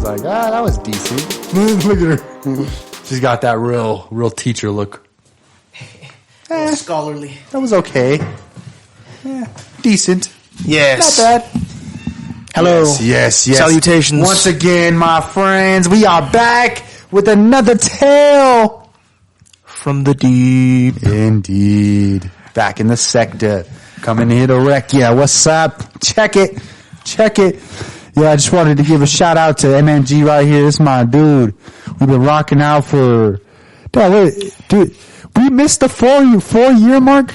like, that was decent. Look at her. She's got that real teacher look. Scholarly. That was okay. Yeah, decent. Yes. Not bad. Hello. Yes. Salutations. Once again, my friends, we are back with another tale from the deep. Indeed. Back in the sector. Coming here to wreck. Yeah, what's up? Check it. Yeah, I just wanted to give a shout out to MMG right here. This is my dude. We've been rocking out for... Dude, we missed the 4-year mark?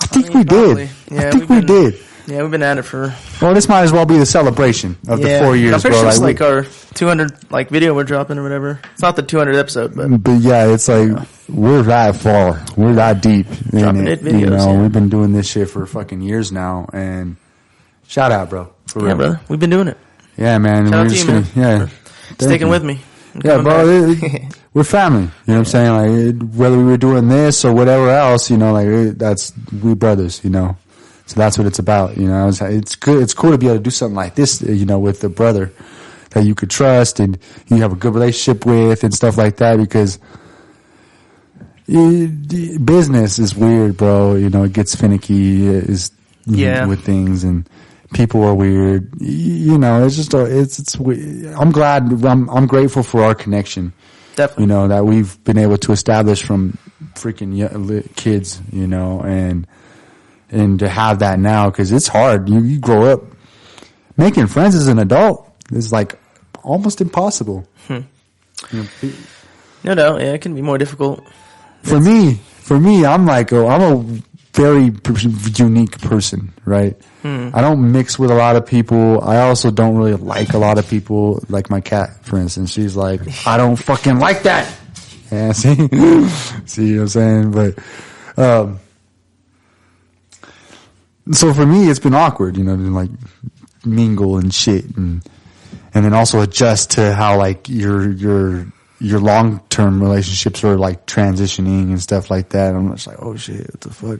I think we did. Yeah, I think we did. Yeah, we've been at it for... Well, this might as well be the celebration of the 4 years, I'm pretty bro. sure it's like our 200 video we're dropping or whatever. It's not the 200th episode, but yeah, it's like we're that far, we're that deep. Dropping it videos. You know, we've been doing this shit for fucking years now, and shout out, bro. For real. brother, we've been doing it. Yeah, man. Shout out to you, man. Yeah, sticking with me. Yeah, bro. We're family. You know what I'm saying? Like, whether we were doing this or whatever else, you know, like we brothers. You know. So that's what it's about, you know. It's good. It's cool to be able to do something like this, you know, with a brother that you could trust and you have a good relationship with and stuff like that. Because business is weird, bro. You know, it gets finicky with things, and people are weird. You know, it's just it's weird. I'm glad. I'm grateful for our connection. Definitely, you know, that we've been able to establish from freaking kids, you know, and to have that now, because it's hard. You grow up making friends as an adult is like almost impossible. You know, no doubt. Yeah, it can be more difficult. For me, I'm like, I'm a very unique person, right? I don't mix with a lot of people. I also don't really like a lot of people. Like my cat, for instance, she's like, I don't fucking like that. Yeah, see what I'm saying? But, so for me, it's been awkward, you know, to like mingle and shit, and then also adjust to how like your long-term relationships are like transitioning and stuff like that. I'm just like, oh shit, what the fuck?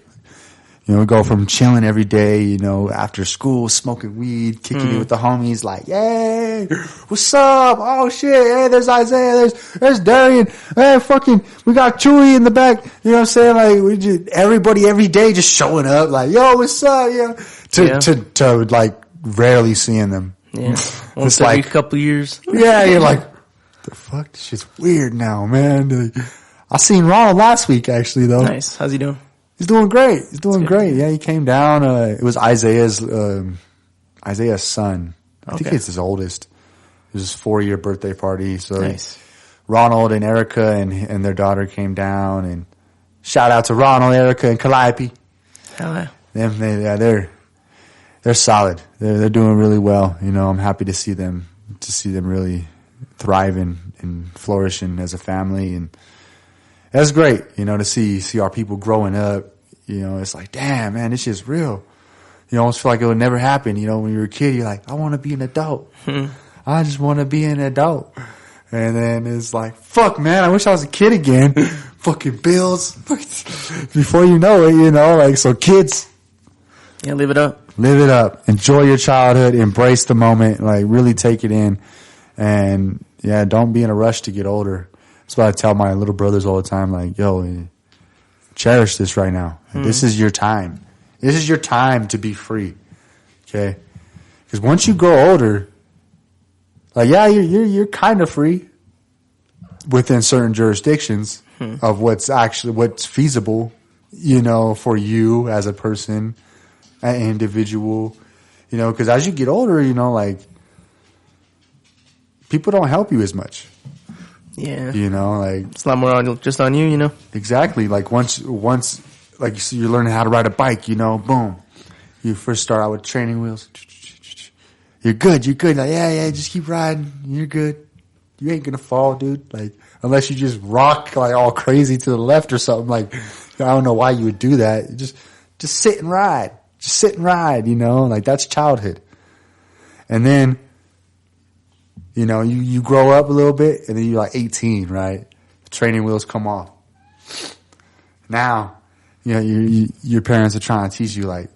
You know, we go from chilling every day, you know, after school, smoking weed, kicking it with the homies, like, hey, what's up? Oh shit, hey, there's Isaiah, there's Darian, hey, fucking, we got Chewy in the back, you know what I'm saying? Like, we just, everybody every day just showing up, like, yo, what's up? You know, to like rarely seeing them. Yeah. Once every couple years. Yeah, you're like, the fuck? This shit's weird now, man. I seen Ronald last week, actually, though. Nice. How's he doing? He's doing great. Yeah, he came down. It was Isaiah's son. I think it's his oldest. It was his 4-year birthday party. So nice. Ronald and Erica and their daughter came down. And shout out to Ronald, Erica, and Calliope. Hell yeah. They're solid. They're doing really well. You know, I'm happy to see them really thriving and flourishing as a family, and that's great, you know, to see our people growing up. You know, it's like, damn, man, this shit's real. You almost feel like it would never happen. You know, when you're a kid, you're like, I want to be an adult. I just want to be an adult. And then it's like, fuck, man, I wish I was a kid again. Fucking bills. Before you know it, you know, like, so kids. Yeah, live it up. Live it up. Enjoy your childhood. Embrace the moment. Like, really take it in. And, yeah, don't be in a rush to get older. That's what I tell my little brothers all the time. Like, yo, cherish this right now. This is your time. This is your time to be free. Okay? Because once you grow older, like, yeah, you're kind of free within certain jurisdictions of what's feasible, you know, for you as a person, an individual, you know, because as you get older, you know, like, people don't help you as much. Yeah. You know, like, it's a lot more just on you, you know? Exactly. Like, once, like, you're learning how to ride a bike, you know, boom. You first start out with training wheels. You're good. Like, yeah, just keep riding. You're good. You ain't gonna fall, dude. Like, unless you just rock, like, all crazy to the left or something. Like, I don't know why you would do that. Just sit and ride. Just sit and ride, you know? Like, that's childhood. And then, you know, you grow up a little bit, and then you're like 18, right? The training wheels come off. Now, you know, your parents are trying to teach you, like,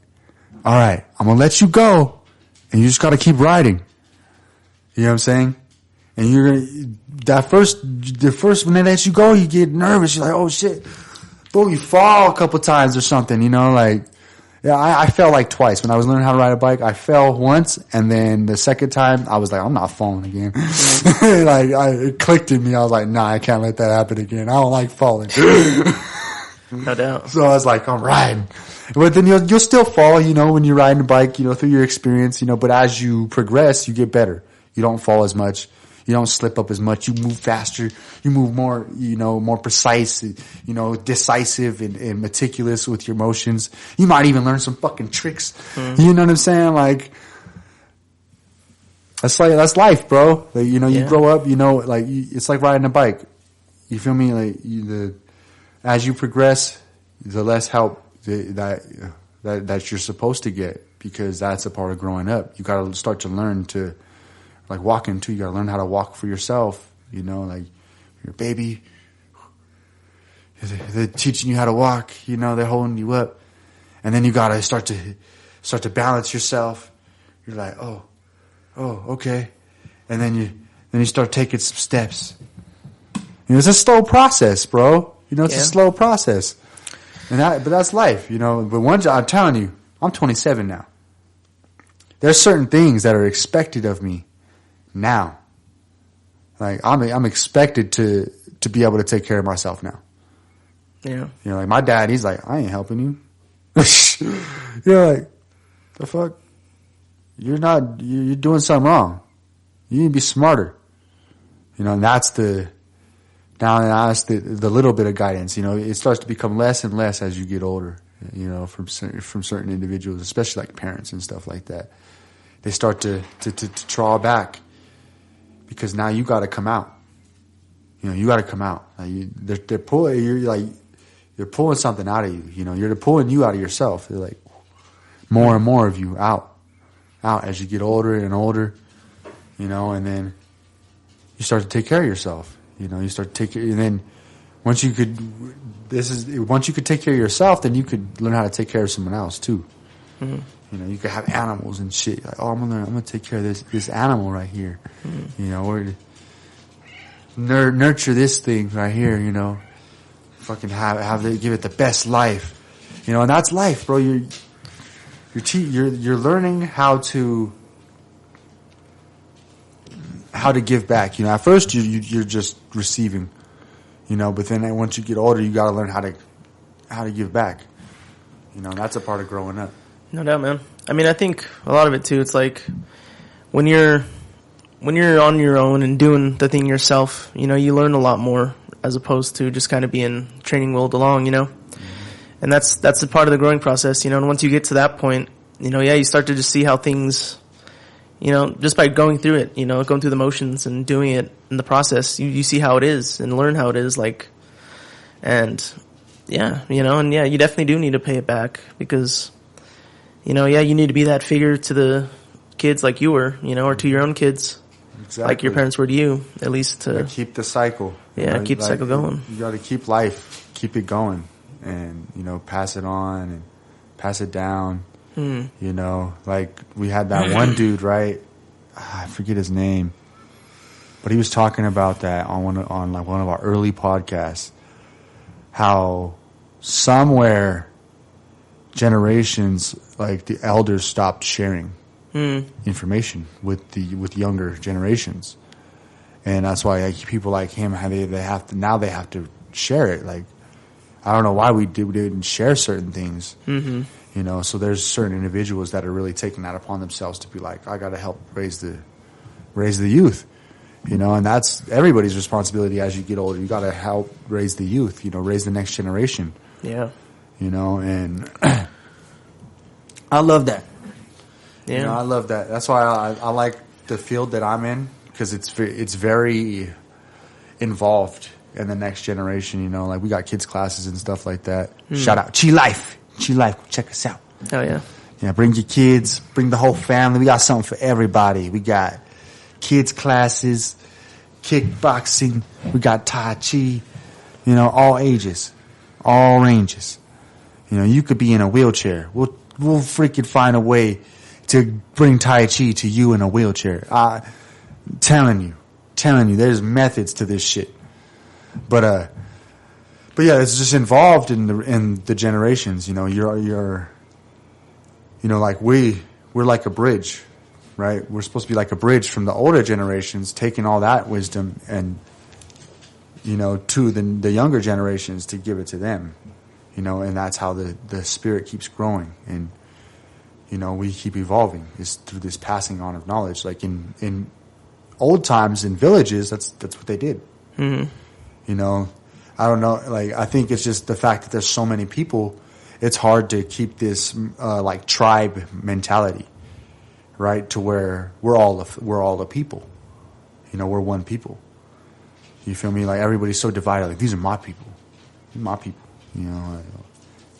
all right, I'm going to let you go, and you just got to keep riding. You know what I'm saying? And you're gonna, the first when they let you go, you get nervous. You're like, oh shit. Boom, you fall a couple times or something, you know, like, yeah, I fell like twice. When I was learning how to ride a bike, I fell once, and then the second time, I was like, I'm not falling again. Like, it clicked in me. I was like, nah, I can't let that happen again. I don't like falling. No doubt. So I was like, I'm riding. But then you'll still fall, you know, when you're riding a bike, you know, through your experience, you know, but as you progress, you get better. You don't fall as much. You don't slip up as much. You move faster. You move more, you know, more precise, you know, decisive and meticulous with your motions. You might even learn some fucking tricks. You know what I'm saying? Like, that's life, bro. Like, you know, you grow up, you know, like, it's like riding a bike. You feel me? Like, as you progress, the less help that you're supposed to get, because that's a part of growing up. You gotta start to learn to, like walking too, you gotta learn how to walk for yourself. You know, like your baby, they're teaching you how to walk. You know, they're holding you up, and then you gotta start to balance yourself. You're like, oh, okay, and then you start taking some steps. You know, it's a slow process, bro. You know, it's a slow process, but that's life. You know, but I'm telling you, I'm 27 now. There's certain things that are expected of me now. Like, I'm expected to be able to take care of myself now. Yeah. You know, like my dad, he's like, I ain't helping you. You're like, the fuck? You're doing something wrong. You need to be smarter. You know, and that's the little bit of guidance. You know, it starts to become less and less as you get older, you know, from certain individuals, especially like parents and stuff like that. They start to draw back. Because now you got to come out. You know, you got to come out. Like they're pulling. You're pulling something out of you. You know, you're pulling you out of yourself. They're like more and more of you out as you get older and older. You know, and then you start to take care of yourself. You know, you start to take care, and then once you could take care of yourself, then you could learn how to take care of someone else too. Mm-hmm. You know, you could have animals and shit. Like, oh, I'm gonna take care of this animal right here. You know, or nurture this thing right here. You know, fucking give it the best life. You know, and that's life, bro. You're learning how to give back. You know, at first you're just receiving. You know, but then once you get older, you got to learn how to give back. You know, and that's a part of growing up. No doubt, man. I mean, I think a lot of it too, it's like when you're on your own and doing the thing yourself, you know, you learn a lot more as opposed to just kind of being training wheeled along, you know. And that's a part of the growing process, you know. And once you get to that point, you know, you start to just see how things, you know, just by going through it, you know, going through the motions and doing it in the process, you see how it is and learn how it is, like, and yeah, you know, and yeah, you definitely do need to pay it back because, you know, yeah, you need to be that figure to the kids like you were, you know, or to your own kids, like your parents were to you, at least to keep the cycle. Yeah, you know, keep the cycle going. You got to keep life, keep it going, and you know, pass it on and pass it down. You know, like we had that one dude, right? I forget his name, but he was talking about that on one of our early podcasts. How somewhere generations, like the elders, stopped sharing information with younger generations, and that's why like, people like him, they have to share it. Like, I don't know why we didn't share certain things. You know, so there's certain individuals that are really taking that upon themselves to be like, I got to help raise the youth. You know, and that's everybody's responsibility as you get older. You got to help raise the youth. You know, raise the next generation. Yeah. You know, and I love that. Yeah, you know, I love that. That's why I like the field that I'm in, because it's very involved in the next generation. You know, like we got kids classes and stuff like that. Shout out Chi Life, check us out. Oh yeah, yeah. Bring your kids, bring the whole family. We got something for everybody. We got kids classes, kickboxing. We got Tai Chi. You know, all ages, all ranges. You know, you could be in a wheelchair. We'll freaking find a way to bring Tai Chi to you in a wheelchair. Telling you, there's methods to this shit. But yeah, it's just involved in the generations. You know, you're like we're like a bridge, right? We're supposed to be like a bridge from the older generations, taking all that wisdom and, you know, to the younger generations to give it to them, you know, and that's how the spirit keeps growing. And, you know, we keep evolving is through this passing on of knowledge. Like in old times in villages, that's what they did. Mm-hmm. You know, I don't know. Like, I think it's just the fact that there's so many people. It's hard to keep this like tribe mentality, right? To where we're all a people. You know, we're one people. You feel me? Like everybody's so divided. Like these are my people. My people. You know, like,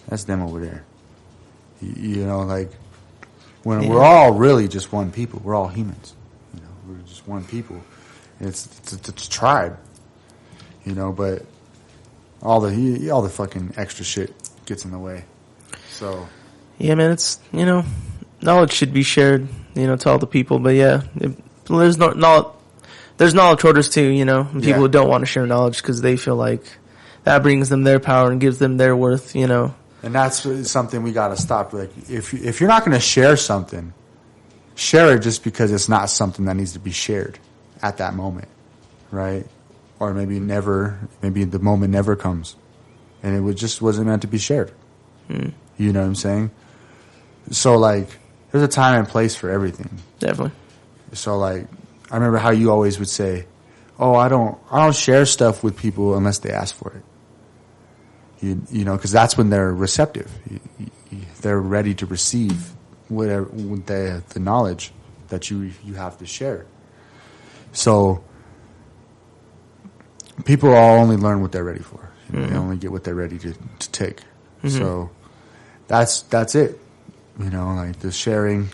that's them over there. You know, like when we're all really just one people. We're all humans. You know, we're just one people. It's a tribe. You know, but all the fucking extra shit gets in the way. So yeah, man, it's, you know, knowledge should be shared, you know, to all the people. But yeah, there's knowledge hoarders too, you know, and people who don't want to share knowledge because they feel like that brings them their power and gives them their worth, you know. And that's something we got to stop. Like if you're not going to share something, share it just because it's not something that needs to be shared at that moment, right? Or maybe the moment never comes. And it wasn't meant to be shared. Mm. You know what I'm saying? So, like, there's a time and place for everything. Definitely. So, like, I remember how you always would say, oh, I don't share stuff with people unless they ask for it. You know, because that's when they're receptive. They're ready to receive whatever the knowledge that you have to share. So people all only learn what they're ready for. Mm-hmm. They only get what they're ready to take. Mm-hmm. So that's it. You know, like the sharing.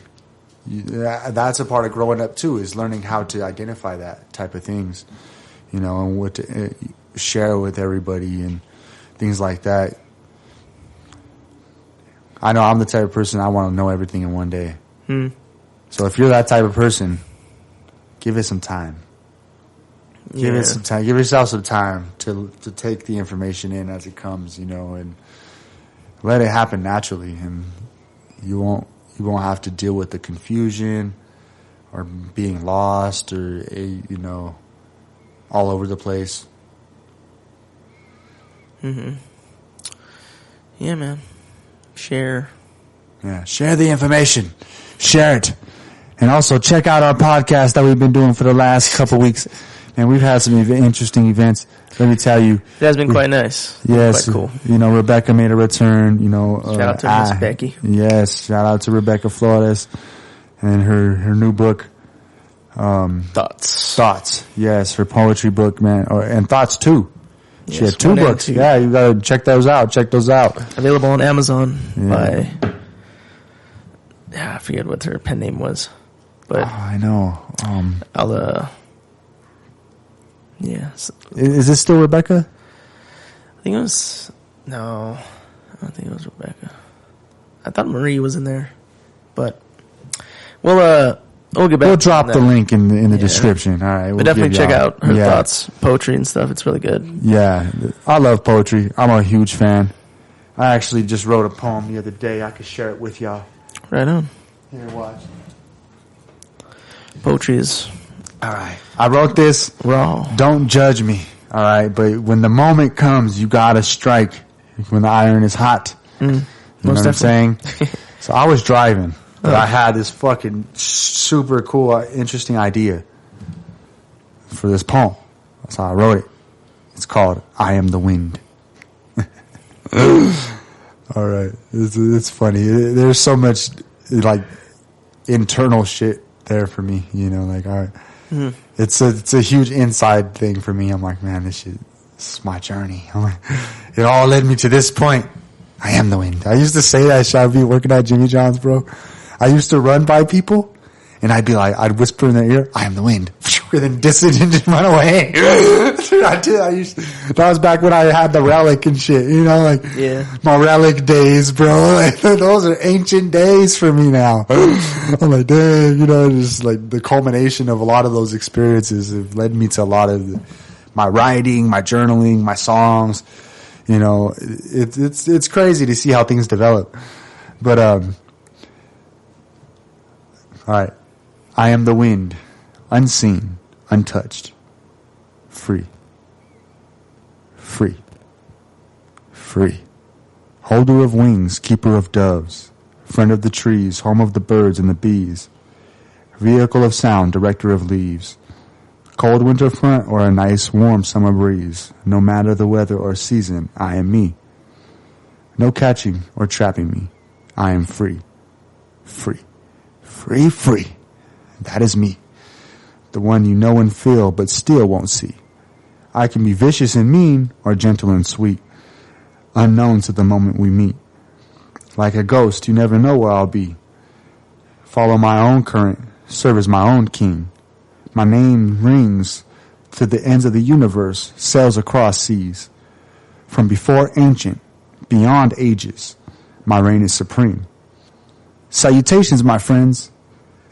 That's a part of growing up too, is learning how to identify that type of things. You know, and what to share with everybody and things like that. I know I'm the type of person I want to know everything in one day. Hmm. So if you're that type of person, give it some time. Give it some time. Give yourself some time to take the information in as it comes, you know, and let it happen naturally. And you won't have to deal with the confusion or being lost or, you know, all over the place. Mm-hmm. Yeah, man. Share. Yeah, share the information. Share it. And also check out our podcast that we've been doing for the last couple weeks. And we've had some interesting events. Let me tell you. It has been quite nice. Yes. Quite cool. You know, Rebecca made a return. You know, shout out to Miss Becky. Yes. Shout out to Rebecca Flores and her new book. Thoughts. Yes. Her poetry book, man. And Thoughts too. She had 2 books. Yeah. You gotta check those out. Available on Amazon by, I forget what her pen name was, but I know. Yeah. Is this still Rebecca? I think it was... No. I don't think it was Rebecca. I thought Marie was in there. But... we'll get back. We'll drop the link in the description. All right. But definitely check out her thoughts, poetry and stuff. It's really good. Yeah. I love poetry. I'm a huge fan. I actually just wrote a poem the other day. I could share it with y'all. Right on. Here, watch. Poetry is... All right. I wrote this. Raw. Don't judge me. All right. But when the moment comes, you got to strike. When the iron is hot. You know what I'm saying? So I was driving. But I had this fucking super cool, interesting idea for this poem. That's how I wrote it. It's called I Am the Wind. All right. It's funny. There's so much, like, internal shit there for me. You know, like, all right. Mm-hmm. It's a huge inside thing for me. I'm like, man, this is my journey. I'm like, it all led me to this point. I am the wind. I used to say that shit. I'd be working at Jimmy John's, bro. I used to run by people And I'd whisper in their ear, I am the wind. And then dissonate and run away. That was back when I had the relic and shit, you know, like my relic days, bro. Like, those are ancient days for me now. I'm like, dang, you know, just like the culmination of a lot of those experiences have led me to a lot of my writing, my journaling, my songs. You know, it's crazy to see how things develop. But, all right. I am the wind, unseen, untouched, free, free, free. Holder of wings, keeper of doves, friend of the trees, home of the birds and the bees, vehicle of sound, director of leaves, cold winter front or a nice warm summer breeze, no matter the weather or season, I am me. No catching or trapping me, I am free, free, free, free. That is me, the one you know and feel but still won't see. I can be vicious and mean or gentle and sweet, unknown to the moment we meet. Like a ghost, you never know where I'll be. Follow my own current, serve as my own king. My name rings to the ends of the universe, sails across seas. From before ancient, beyond ages, my reign is supreme. Salutations, my friends.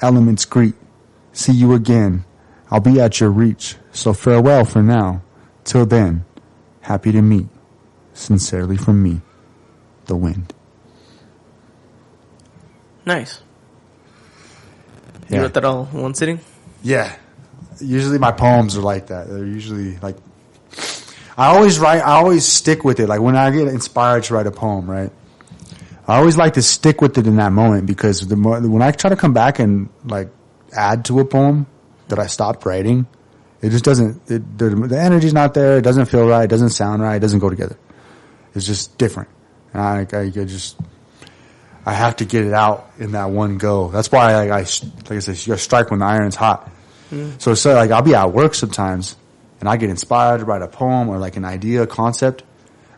Elements greet. See you again. I'll be at your reach, so farewell for now. Till then, happy to meet. Sincerely from me, the wind. Nice. You wrote that all in one sitting? Yeah. Usually my poems are like that. They're usually like, I always stick with it. Like when I get inspired to write a poem, right? I always like to stick with it in that moment because when I try to come back and like add to a poem that I stopped writing, it just doesn't, the energy's not there. It doesn't feel right. It doesn't sound right. It doesn't go together. It's just different. And I have to get it out in that one go. That's why like I said, you gotta strike when the iron's hot. So like I'll be at work sometimes and I get inspired to write a poem or like an idea, a concept.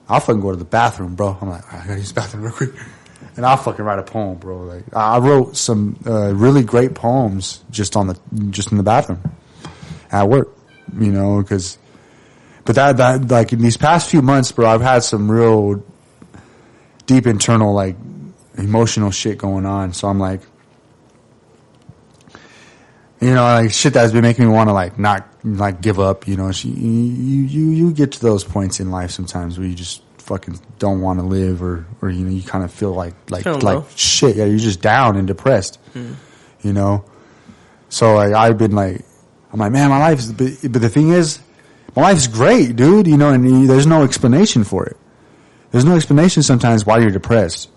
I'll fucking go to the bathroom, bro. I'm like, I gotta use the bathroom real quick. And I'll fucking write a poem, bro. Like I wrote some really great poems just in the bathroom at work, you know, but that like in these past few months, bro, I've had some real deep internal like emotional shit going on. So I'm like, you know, like shit that's been making me want to like not like give up, you know. You get to those points in life sometimes where you just fucking don't want to live or you know, you kind of feel like shit. Yeah, you're just down and depressed, you know. So like I'm like, man, my life is, but the thing is, my life's great, dude, you know, and there's no explanation for it. There's no explanation sometimes why you're depressed.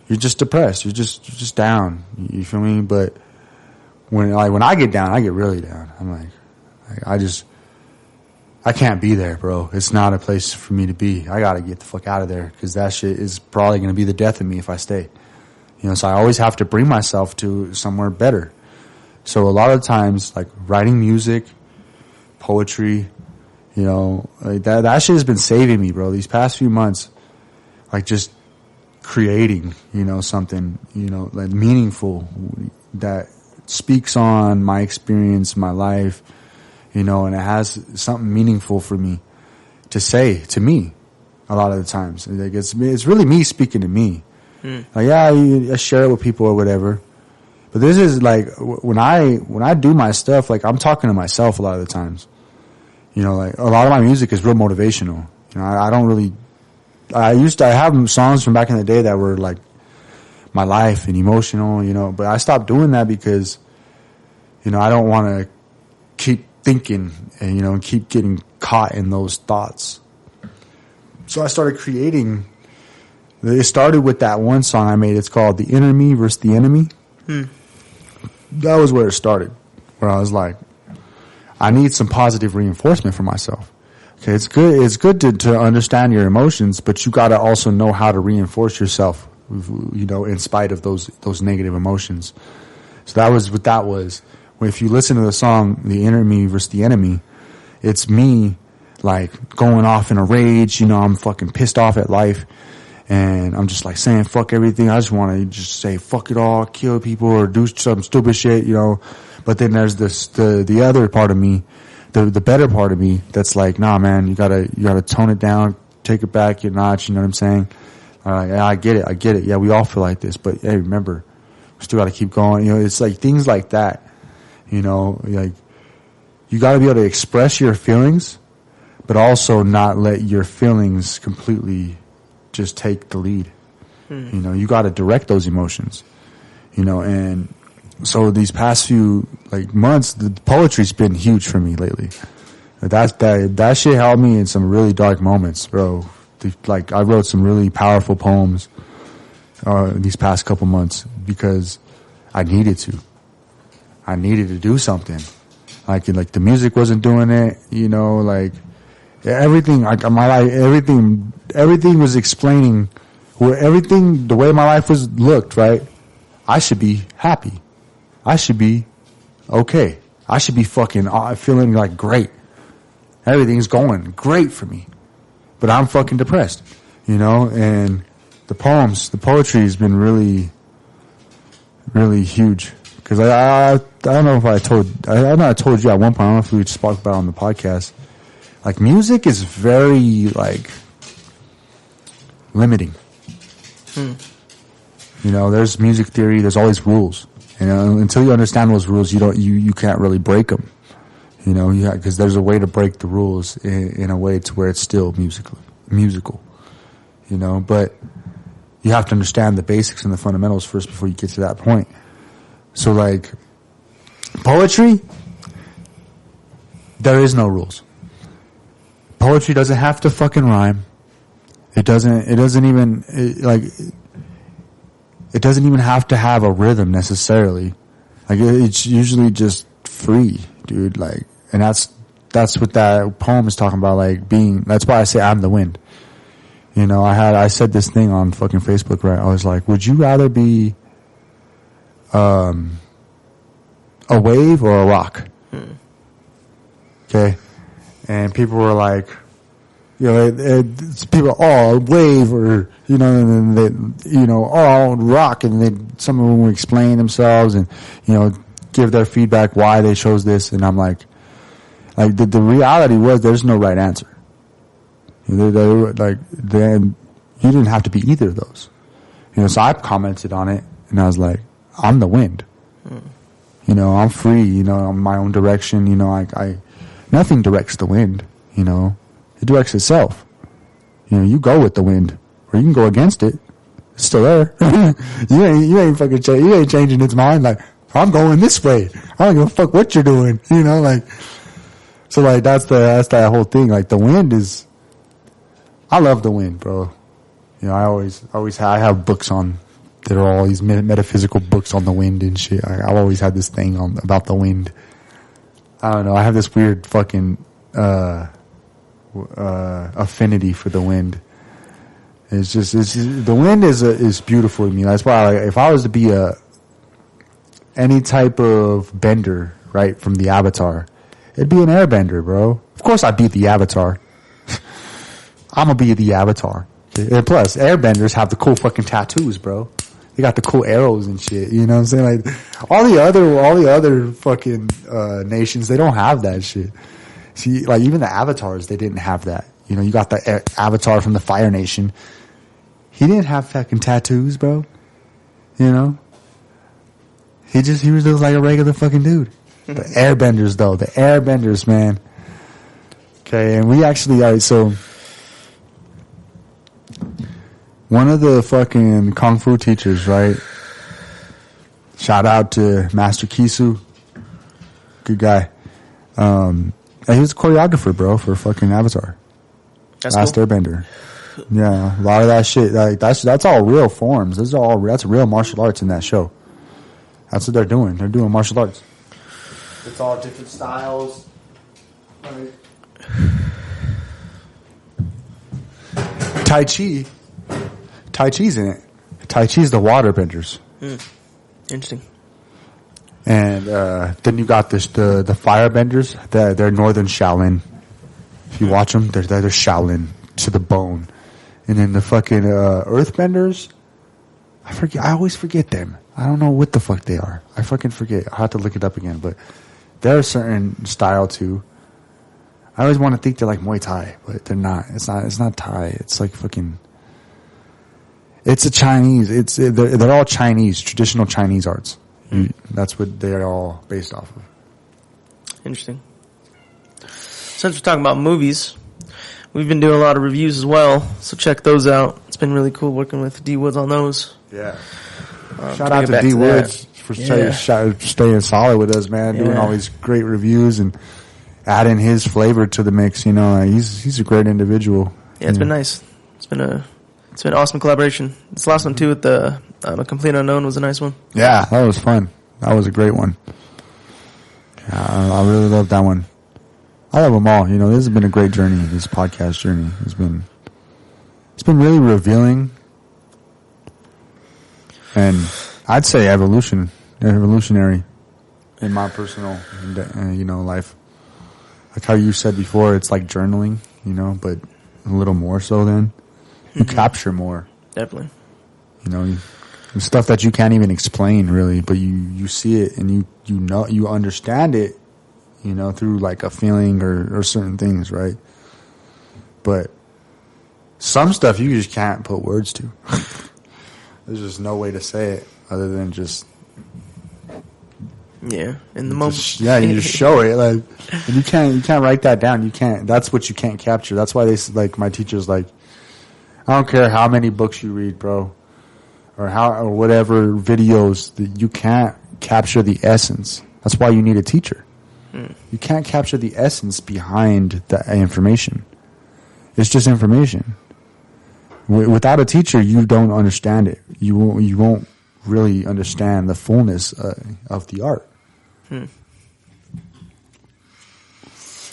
You're just depressed. You're just down. You feel me? But when I get down, I get really down. I'm like I can't be there, bro. It's not a place for me to be. I gotta get the fuck out of there because that shit is probably gonna be the death of me if I stay. You know, so I always have to bring myself to somewhere better. So a lot of times, like writing music, poetry, you know, like that shit has been saving me, bro. These past few months, like just creating, you know, something, you know, like meaningful that speaks on my experience, my life, you know, and it has something meaningful for me to say to me a lot of the times. Like it's really me speaking to me. Like, yeah, I share it with people or whatever. But this is like, when I do my stuff, like I'm talking to myself a lot of the times. You know, like a lot of my music is real motivational. You know, I don't really, I have songs from back in the day that were like my life and emotional, you know, but I stopped doing that because, you know, I don't want to keep thinking and, you know, keep getting caught in those thoughts. So I started creating. It started with that one song I made. It's called The Inner Me versus the Enemy. That was where it started, where I was like, I need some positive reinforcement for myself. Okay, it's good to understand your emotions, but you got to also know how to reinforce yourself, you know, in spite of those negative emotions. So that was what that was. If you listen to the song The Inner Me versus the Enemy, it's me like going off in a rage, you know, I'm fucking pissed off at life. and I'm just like saying fuck everything. I just want to just say fuck it all, kill people, or do some stupid shit, you know. But then there's the other part of me, the better part of me that's like, nah, man, you gotta tone it down, take it back a notch. You know what I'm saying? Yeah, I get it. Yeah, we all feel like this, but hey, remember, we still got to keep going. You know, it's like things like that. You know, like you got to be able to express your feelings, but also not let your feelings completely just take the lead. You know, you got to direct those emotions. You know, and so these past few like months, the poetry's been huge for me lately. That shit helped me in some really dark moments, bro. Like I wrote some really powerful poems these past couple months because I needed to. I needed to do something. Like the music wasn't doing it, you know, like everything, like my life, everything was explaining the way my life looked, right? I should be happy. I should be okay. I should be fucking feeling like great. Everything's going great for me. But I'm fucking depressed, you know, and the poetry has been really, really huge. Cause I don't know if I told you at one point, I don't know if we just spoke about it on the podcast. Like music is very like limiting. You know, there's music theory, there's always rules. You know, until you understand those rules, you can't really break them. You know, because there's a way to break the rules in a way to where it's still musical. You know, but you have to understand the basics and the fundamentals first before you get to that point. So like poetry, there is no rules. Poetry doesn't have to fucking rhyme. It doesn't even have to have a rhythm necessarily. Like it's usually just free, dude. Like, and that's what that poem is talking about. Like that's why I say I'm the wind. You know, I said this thing on fucking Facebook, right? I was like, would you rather be a wave or a rock? Okay. And people were like, you know, people, a wave, or, you know, and then they, you know, rock, and then some of them would explain themselves and, you know, give their feedback why they chose this. And I'm like the reality was there's no right answer. Then you didn't have to be either of those. You know, so I commented on it and I was like, I'm the wind. You know, I'm free, you know, I'm my own direction, you know, I nothing directs the wind, you know. It directs itself. You know, you go with the wind, or you can go against it. It's still there. you ain't fucking you ain't changing its mind. Like, I'm going this way. I don't give a fuck what you're doing. You know, like, so like that's that whole thing. Like the wind is, I love the wind, bro. You know, I have books on that are all these metaphysical books on the wind and shit. I've always had this thing about the wind. I don't know. I have this weird fucking affinity for the wind. It's just the wind is beautiful to me. That's why if I was to be any type of bender, right, from the Avatar, it'd be an airbender, bro. Of course I'd be the Avatar. I'm gonna be the Avatar. And plus, airbenders have the cool fucking tattoos, bro. They got the cool arrows and shit. You know what I'm saying? Like all the other fucking nations, they don't have that shit. See, like even the avatars, they didn't have that. You know, you got the avatar from the Fire Nation. He didn't have fucking tattoos, bro. You know, he was just like a regular fucking dude. The airbenders, though, the airbenders, man. Okay, and we actually, so one of the fucking kung fu teachers, right? Shout out to Master Kisu. Good guy. And he was a choreographer, bro, for fucking Avatar. That's Last cool. Airbender. Yeah, a lot of that shit. Like that's all real forms. That's real martial arts in that show. That's what they're doing. They're doing martial arts. It's all different styles. Right. Tai Chi's in it. Tai Chi's the waterbenders. Interesting. And then you got the firebenders. They're Northern Shaolin. If you watch them, they're Shaolin to the bone. And then the fucking Earthbenders, I always forget them. I don't know what the fuck they are. I fucking forget. I'll have to look it up again. But they're a certain style too. I always want to think they're like Muay Thai, but they're not. It's not Thai. It's like fucking. It's a Chinese. They're all Chinese, traditional Chinese arts. That's what they're all based off of. Interesting. Since we're talking about movies, we've been doing a lot of reviews as well, so check those out. It's been really cool working with D Woods on those. Yeah. Shout out to D Woods for staying solid with us, man. Doing all these great reviews and adding his flavor to the mix. You know, he's a great individual. Yeah, it's been nice. It's been an awesome collaboration. This last one too with the A Complete Unknown was a nice one. Yeah, that was fun. That was a great one. I really love that one. I love them all. You know, this has been a great journey. This podcast journey it's been really revealing, and I'd say evolutionary in my personal, life. Like how you said before, it's like journaling, but a little more so. Then you capture more. Definitely. Stuff that you can't even explain really, but you see it and you understand it. Through like a feeling or certain things, right? But some stuff you just can't put words to. There's just no way to say it other than just in the moment. You just show it. Like, and you can't write that down. You can't. That's what you can't capture. That's why my teacher's like, I don't care how many books you read, bro, or whatever videos, that you can't capture the essence. That's why you need a teacher. You can't capture the essence behind the information. It's just information. Without a teacher, you don't understand it. You won't really understand the fullness of the art.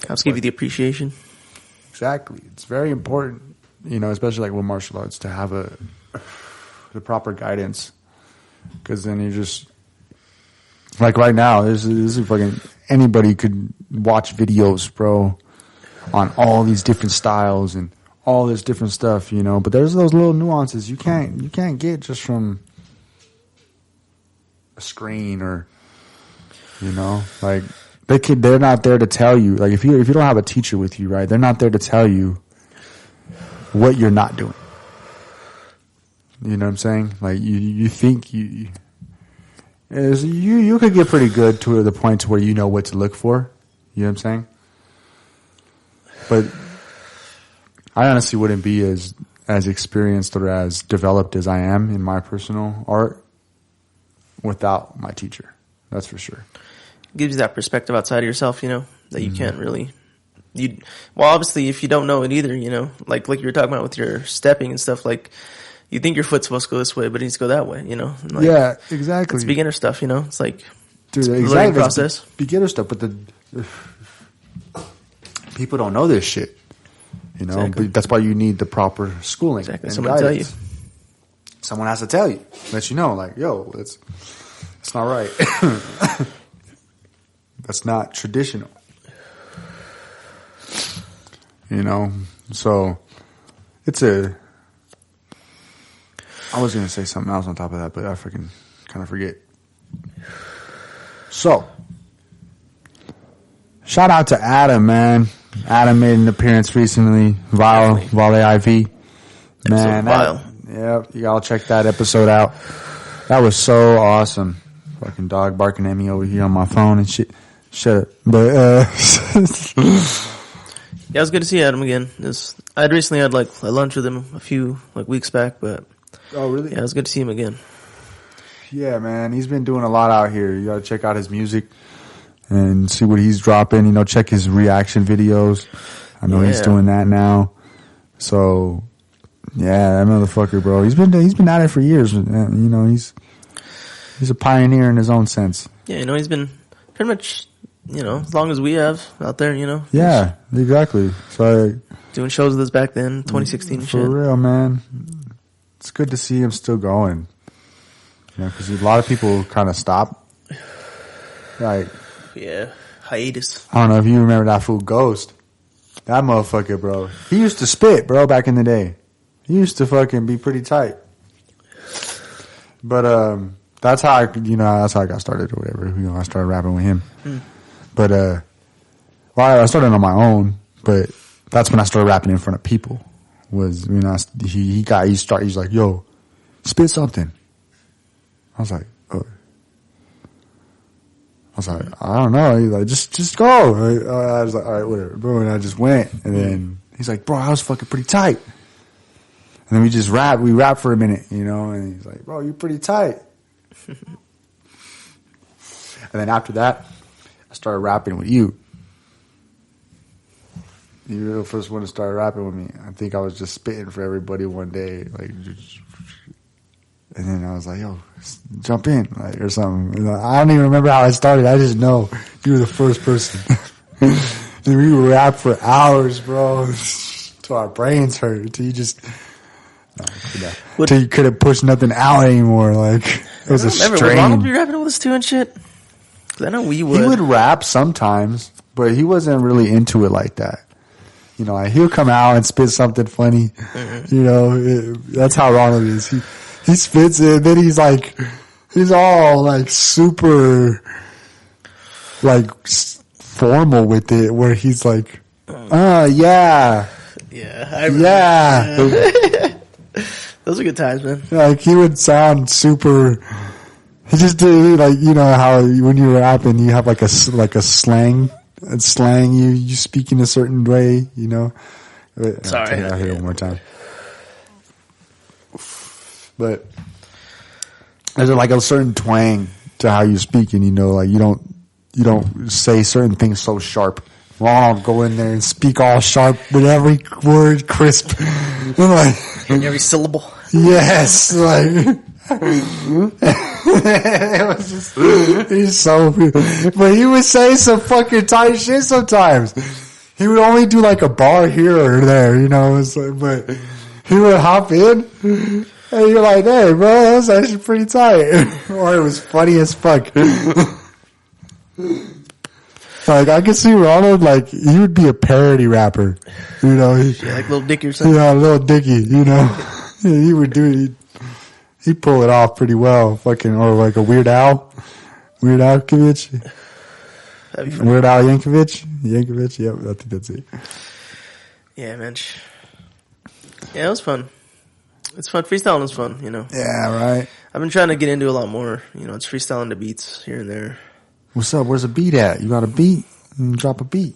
Helps give you the appreciation. Exactly. It's very important, especially like with martial arts, to have the proper guidance. Because then you just, like right now, this is fucking, anybody could watch videos, bro, on all these different styles and all this different stuff, but there's those little nuances you can't get just from a screen or, like they're not there to tell you. Like if you don't have a teacher with you, right, they're not there to tell you what you're not doing. You know what I'm saying? Like you think you could get pretty good to the point to where you know what to look for. You know what I'm saying? But I honestly wouldn't be as experienced or as developed as I am in my personal art without my teacher. That's for sure. It gives you that perspective outside of yourself, that you can't really. Well, obviously, if you don't know it either, like you were talking about with your stepping and stuff, like. You think your foot's supposed to go this way, but it needs to go that way, Like, yeah, exactly. It's beginner stuff, It's like it's a learning process. Beginner stuff, but people don't know this shit, Exactly. But that's why you need the proper schooling. Exactly. And Someone to tell you. Someone has to tell you, let you know, like, yo, it's not right. That's not traditional. So it's I was going to say something else on top of that, but I freaking kind of forget. So, shout out to Adam, man. Adam made an appearance recently. Vile IV. Man, you gotta check that episode out. That was so awesome. Fucking dog barking at me over here on my phone and shit. Shut up. But, yeah, it was good to see Adam again. I'd recently had like lunch with him a few weeks back, but. Oh, really? Yeah, it was good to see him again. Yeah, man. He's been doing a lot out here. You gotta check out his music and see what he's dropping. Check his reaction videos. I know he's doing that now. So, yeah, that motherfucker, bro. He's been at it for years. He's a pioneer in his own sense. Yeah, he's been pretty much, as long as we have out there, Yeah, exactly. So doing shows with us back then, 2016 and shit. For real, man. It's good to see him still going. Because a lot of people kind of stop. Like, yeah, hiatus. I don't know if you remember that fool Ghost. That motherfucker, bro. He used to spit, bro, back in the day. He used to fucking be pretty tight. But that's how that's how I got started or whatever. I started rapping with him. But I started on my own, but that's when I started rapping in front of people. Was he's like, yo, spit something. I was like, oh. I was like, I don't know. He's like, just go. I was like, all right, whatever. Bro, and I just went. And then he's like, bro, I was fucking pretty tight. And then we just rapped. We rapped for a minute, and he's like, bro, you're pretty tight. And then after that, I started rapping with you. You were the first one to start rapping with me. I think I was just spitting for everybody one day, and then I was like, yo, jump in, or something. I don't even remember how I started. I just know you were the first person. And we would rap for hours, bro, till our brains hurt, till you just, till you couldn't push nothing out anymore. It was a strain. Would Ronald be rapping with us too and shit? Because I know we would. He would rap sometimes, but he wasn't really into it like that. He'll come out and spit something funny. Mm-hmm. That's how Ronald is. He spits it, and then he's all super formal with it, where he's like, yeah. Yeah. Those are good times, man. He would sound super. He just did how when you're rapping you have a slang. And slang, you speak in a certain way, Sorry, I'll hit it one more time. But there's a certain twang to how you speak, and you don't say certain things so sharp. Ronald go in there and speak all sharp with every word crisp, and every syllable. Yes, it was just, he's so, but he would say some fucking tight shit sometimes. He would only do a bar here or there, but he would hop in and you're like, hey bro, that's actually pretty tight. Or it was funny as fuck. I could see Ronald, he would be a parody rapper, Yeah, like Lil Dicky or something. Yeah, Lil Dicky, he would do, he'd pull it off pretty well, or a Weird Al Yankovic. Weird Al Yankovic, yep, I think that's it. Yeah, man. Yeah, it was fun. It's fun. Freestyling is fun, Yeah, right. I've been trying to get into a lot more, it's freestyling the beats here and there. What's up? Where's the beat at? You got a beat? Drop a beat.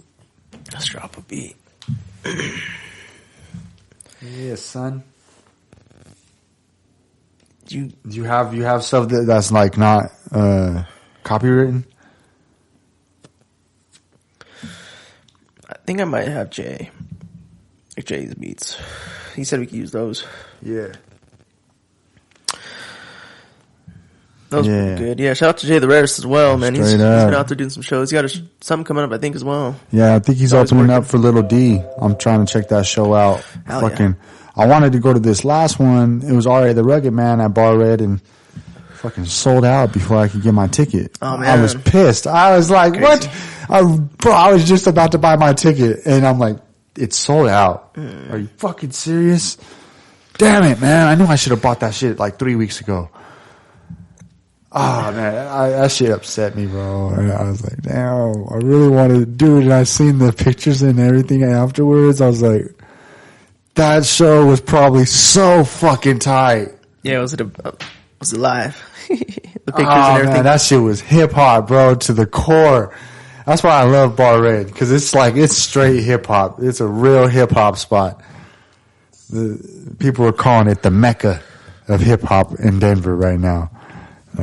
Let's drop a beat. Yeah, son. You have stuff that's not copywritten? I think I might have Jay. Jay's beats. He said we could use those. Yeah. That was pretty good. Yeah, shout out to Jay The Rarest as well, man. He's been out there doing some shows. He got something coming up, I think, as well. Yeah, I think he's opening up for Little D. I'm trying to check that show out. Yeah. I wanted to go to this last one. It was R.A. the Rugged Man at Bar Red, and fucking sold out before I could get my ticket. Oh, man. I was pissed. I was like, Crazy. what? I was just about to buy my ticket, and I'm like, it's sold out. Are you fucking serious? Damn it, man. I knew I should have bought that shit 3 weeks ago. Oh, man. That shit upset me, bro. I was like, damn, I really wanted to do it, and I seen the pictures and everything afterwards. I was like, that show was probably so fucking tight. Yeah, was it live? The pictures and everything. Man, that shit was hip hop, bro, to the core. That's why I love Bar Red, because it's straight hip hop. It's a real hip hop spot. People are calling it the Mecca of hip hop in Denver right now.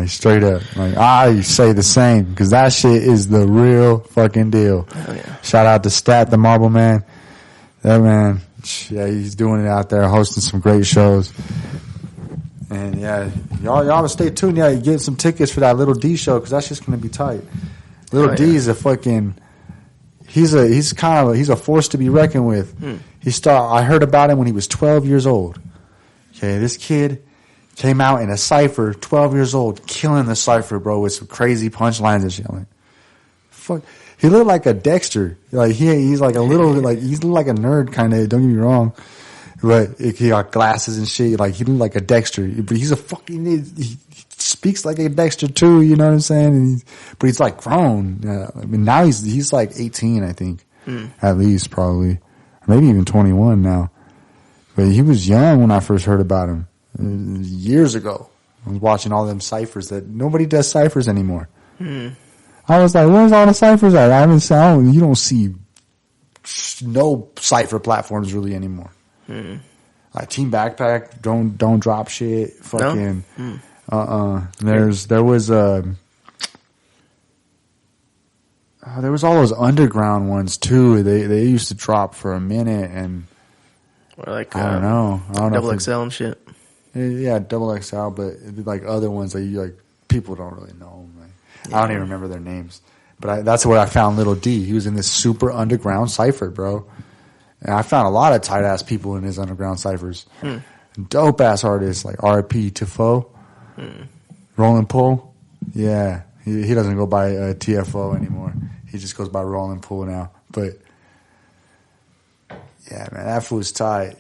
Straight up. I say the same, because that shit is the real fucking deal. Oh, yeah. Shout out to Stat, the Marble Man. That man, yeah, he's doing it out there, hosting some great shows. And yeah, y'all stay tuned. Yeah, get some tickets for that Little D show, because that's just going to be tight. Little D is a fucking, he's a force to be reckoned with. I heard about him when he was 12 years old. Okay, this kid came out in a cypher, 12 years old, killing the cypher, bro, with some crazy punchlines and shit. I'm like, fuck. He looked like a Dexter. He's like a little, he's like a nerd kind of, don't get me wrong. But he got glasses and shit. Like, he looked like a Dexter. But he's a fucking... He speaks like a Dexter, too. You know what I'm saying? But he's, like, grown. I mean, now he's like 18, I think. At least, probably. Or maybe even 21 now. But he was young when I first heard about him. Years ago. I was watching all them ciphers that... Nobody does ciphers anymore. I was like, where's all the ciphers at? I haven't seen... You don't see no cipher platforms really anymore. Like Team Backpack don't drop shit. Fucking no? There was all those underground ones too. They used to drop for a minute, and or like I don't know double XL and shit. Yeah, double XL, but like other ones that you like people don't really know. Like, I don't even remember their names. But that's where I found Little D. He was in this super underground cipher, bro. And I found a lot of tight-ass people in his underground ciphers. Dope-ass artists like R.P. Tifo, Rollin' Pull. Yeah, he doesn't go by TFO anymore. He just goes by Rollin' Pull now. But, yeah, man, that fool's tight.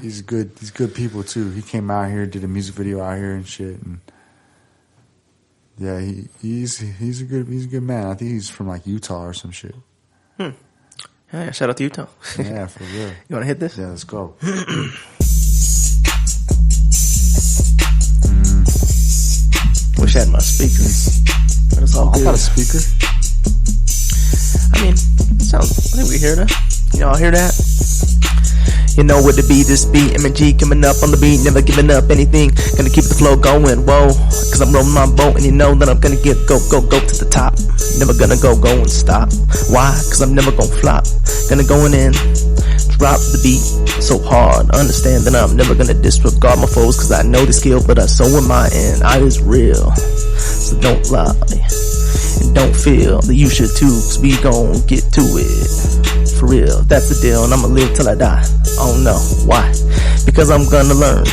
He's good. He's good people, too. He came out here, did a music video out here and shit, and... Yeah, he's a good man. I think he's from like Utah or some shit. Yeah, shout out to Utah. Yeah, for real. You want to hit this? Yeah, let's go. Wish I had my speakers. But it's all good. I got a speaker. I mean, I think we hear that. You all hear that? You know what to be, this beat, M&G coming up on the beat, never giving up anything, gonna keep the flow going, whoa, cause I'm rolling my boat and you know that I'm gonna go to the top, never gonna go and stop, why, cause I'm never gonna flop, gonna go in, drop the beat so hard, understand that I'm never gonna disregard my foes, cause I know the skill, but so am I, and I is real, so don't lie, and don't feel that you should too, cause we gon' get to it. For real, that's the deal, and I'ma live till I die. Oh no, why? Because I'm gonna learn,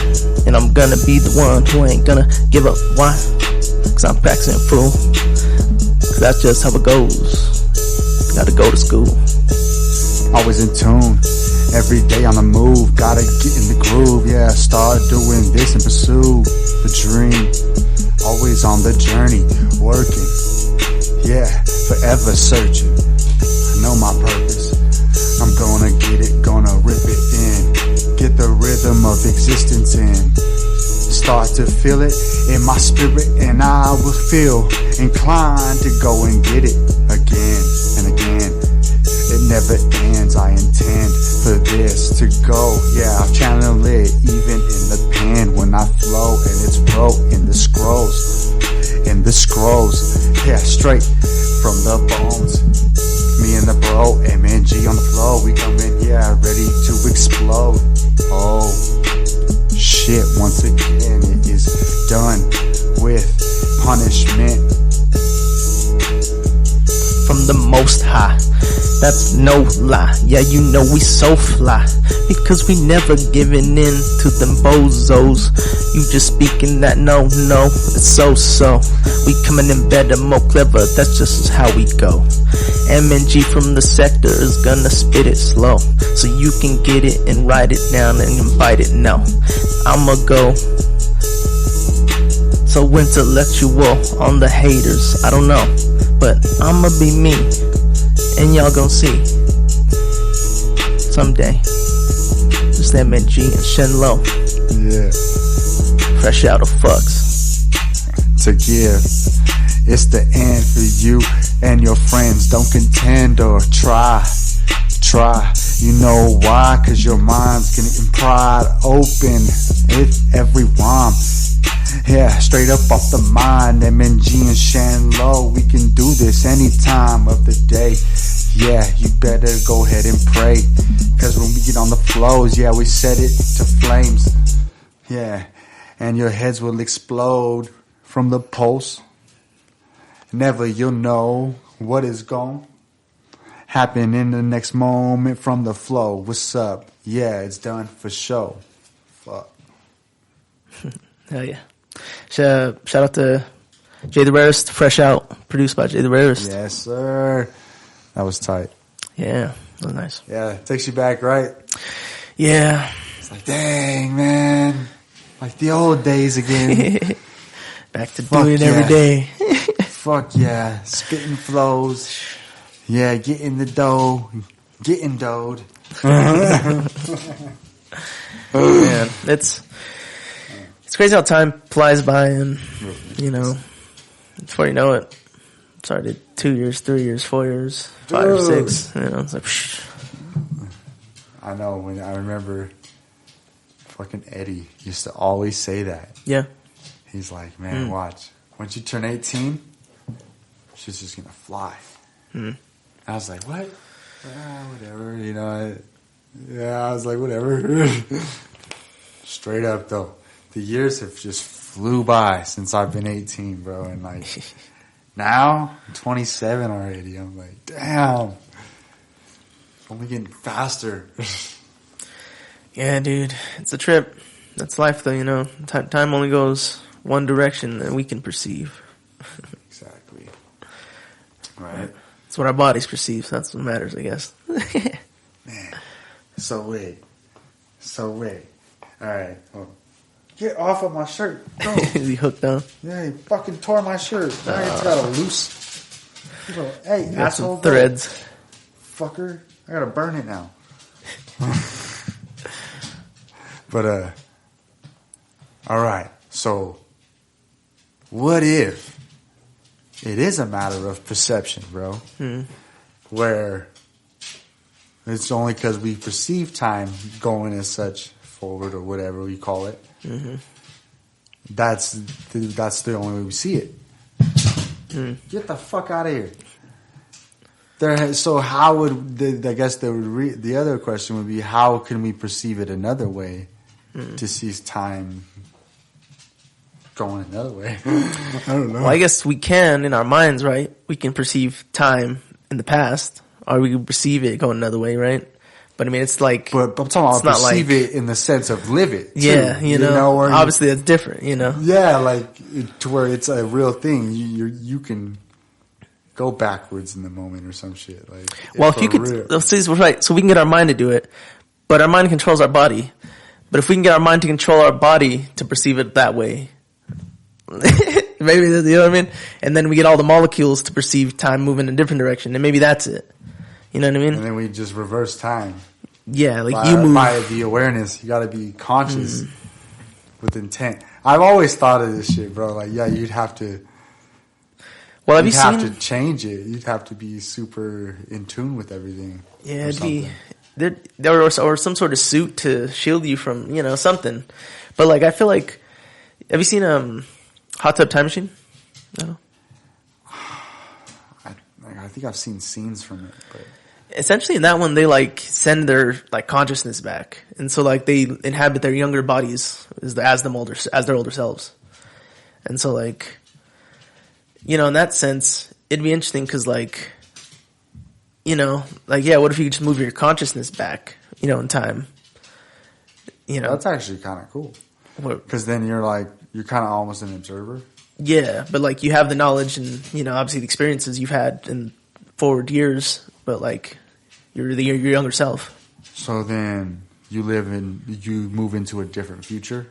and I'm gonna be the one who ain't gonna give up. Why? Cause I'm practicing, fool. Cause that's just how it goes. Gotta go to school. Always in tune, every day on the move. Gotta get in the groove, yeah. Start doing this and pursue the dream. Always on the journey, working, yeah. Forever searching. I know my purpose. I'm gonna get it, gonna rip it in. Get the rhythm of existence in. Start to feel it in my spirit, and I will feel inclined to go and get it again and again. It never ends, I intend for this to go. Yeah, I've channeled it even in the pen when I flow, and it's wrote in the scrolls. In the scrolls, yeah, straight from the bones. Me and the bro, M&G on the flow, we come in, yeah, ready to explode. Oh, shit, once again, it is done with punishment. From the Most High, that's no lie, yeah, you know we so fly, because we never giving in to them bozos. You just speaking that no, it's so. We coming in better, more clever, that's just how we go. M&G from the sector is gonna spit it slow, so you can get it and write it down and invite it now. I'ma go so intellectual on the haters, I don't know, but I'ma be me, and y'all gon' see someday. Just M&G and Shen Low. Yeah. Fresh out of fucks. To give. It's the end for you and your friends. Don't contend or try. You know why? Cause your mind's getting pride open with every rhyme. Yeah, straight up off the mind. M&G and Shen Low. We can do this any time of the day. Yeah, you better go ahead and pray. Cause when we get on the flows, yeah, we set it to flames. Yeah, and your heads will explode from the pulse. Never you'll know what is gonna happen in the next moment from the flow. What's up? Yeah, it's done for show. Fuck. Hell yeah. Shout out to Jay The Rarest, fresh out, produced by Jay The Rarest. Yes, sir. That was tight. Yeah, that was nice. Yeah, takes you back, right? Yeah, It's like, dang, man. Like the old days again. Back to doing it every day. Fuck yeah. Spitting flows. Yeah, getting the dough. Getting doughed. Man, it's crazy how time flies by, and you know, before you know it, it's already 2 years, 3 years, 4 years, 5 or 6. You know, it's like. Psh. I know. When I remember, fucking Eddie used to always say that. Yeah. He's like, man, watch. Once you turn 18, shit's just gonna fly. I was like, what? Whatever, you know. I was like, whatever. Straight up, though. The years have just flew by since I've been 18, bro. And, like, now, I'm 27 already. I'm like, damn. Only getting faster. Yeah, dude. It's a trip. That's life, though, you know. Time only goes one direction that we can perceive. Exactly. Right. That's what our bodies perceive. So that's what matters, I guess. Man. So wait. All right. Well, get off of my shirt. Go. Is he hooked on? Yeah, he fucking tore my shirt. Now it's got a loose. Hey, got asshole. some threads. Fucker. I gotta burn it now. But, all right. So, what if it is a matter of perception, bro? Where it's only because we perceive time going as such forward or whatever we call it. That's the only way we see it. Get the fuck out of here. So how would I guess the other question would be, how can we perceive it another way to see time going another way? I don't know. Well, I guess we can in our minds, right? We can perceive time in the past, or we can perceive it going another way, right? But I mean, it's like, but I'm talking about perceive it in the sense of live it. Too, yeah, you know obviously that's different, you know. Yeah, like to where it's a real thing. You can go backwards in the moment or some shit. Like, well, if you could, right? So we can get our mind to do it, but our mind controls our body. But if we can get our mind to control our body to perceive it that way, maybe, you know what I mean? And then we get all the molecules to perceive time moving in a different direction, and maybe that's it. You know what I mean? And then we just reverse time. Yeah, like you move. By the awareness, you gotta be conscious with intent. I've always thought of this shit, bro. Like, yeah, you'd have to... Well, you'd have to change it. You'd have to be super in tune with everything. Yeah, it'd be... There or some sort of suit to shield you from, you know, something. But, like, I feel like... Have you seen Hot Tub Time Machine? No? I think I've seen scenes from it, but... Essentially, in that one, they, like, send their, like, consciousness back. And so, like, they inhabit their younger bodies as their older selves. And so, like... You know, in that sense, it'd be interesting because, like, you know, like, yeah, what if you could just move your consciousness back, you know, in time? You know, that's actually kind of cool. Because then you're kind of almost an observer. Yeah, but, like, you have the knowledge and, you know, obviously the experiences you've had in forward years, but, like, you're your younger self. So then you move into a different future?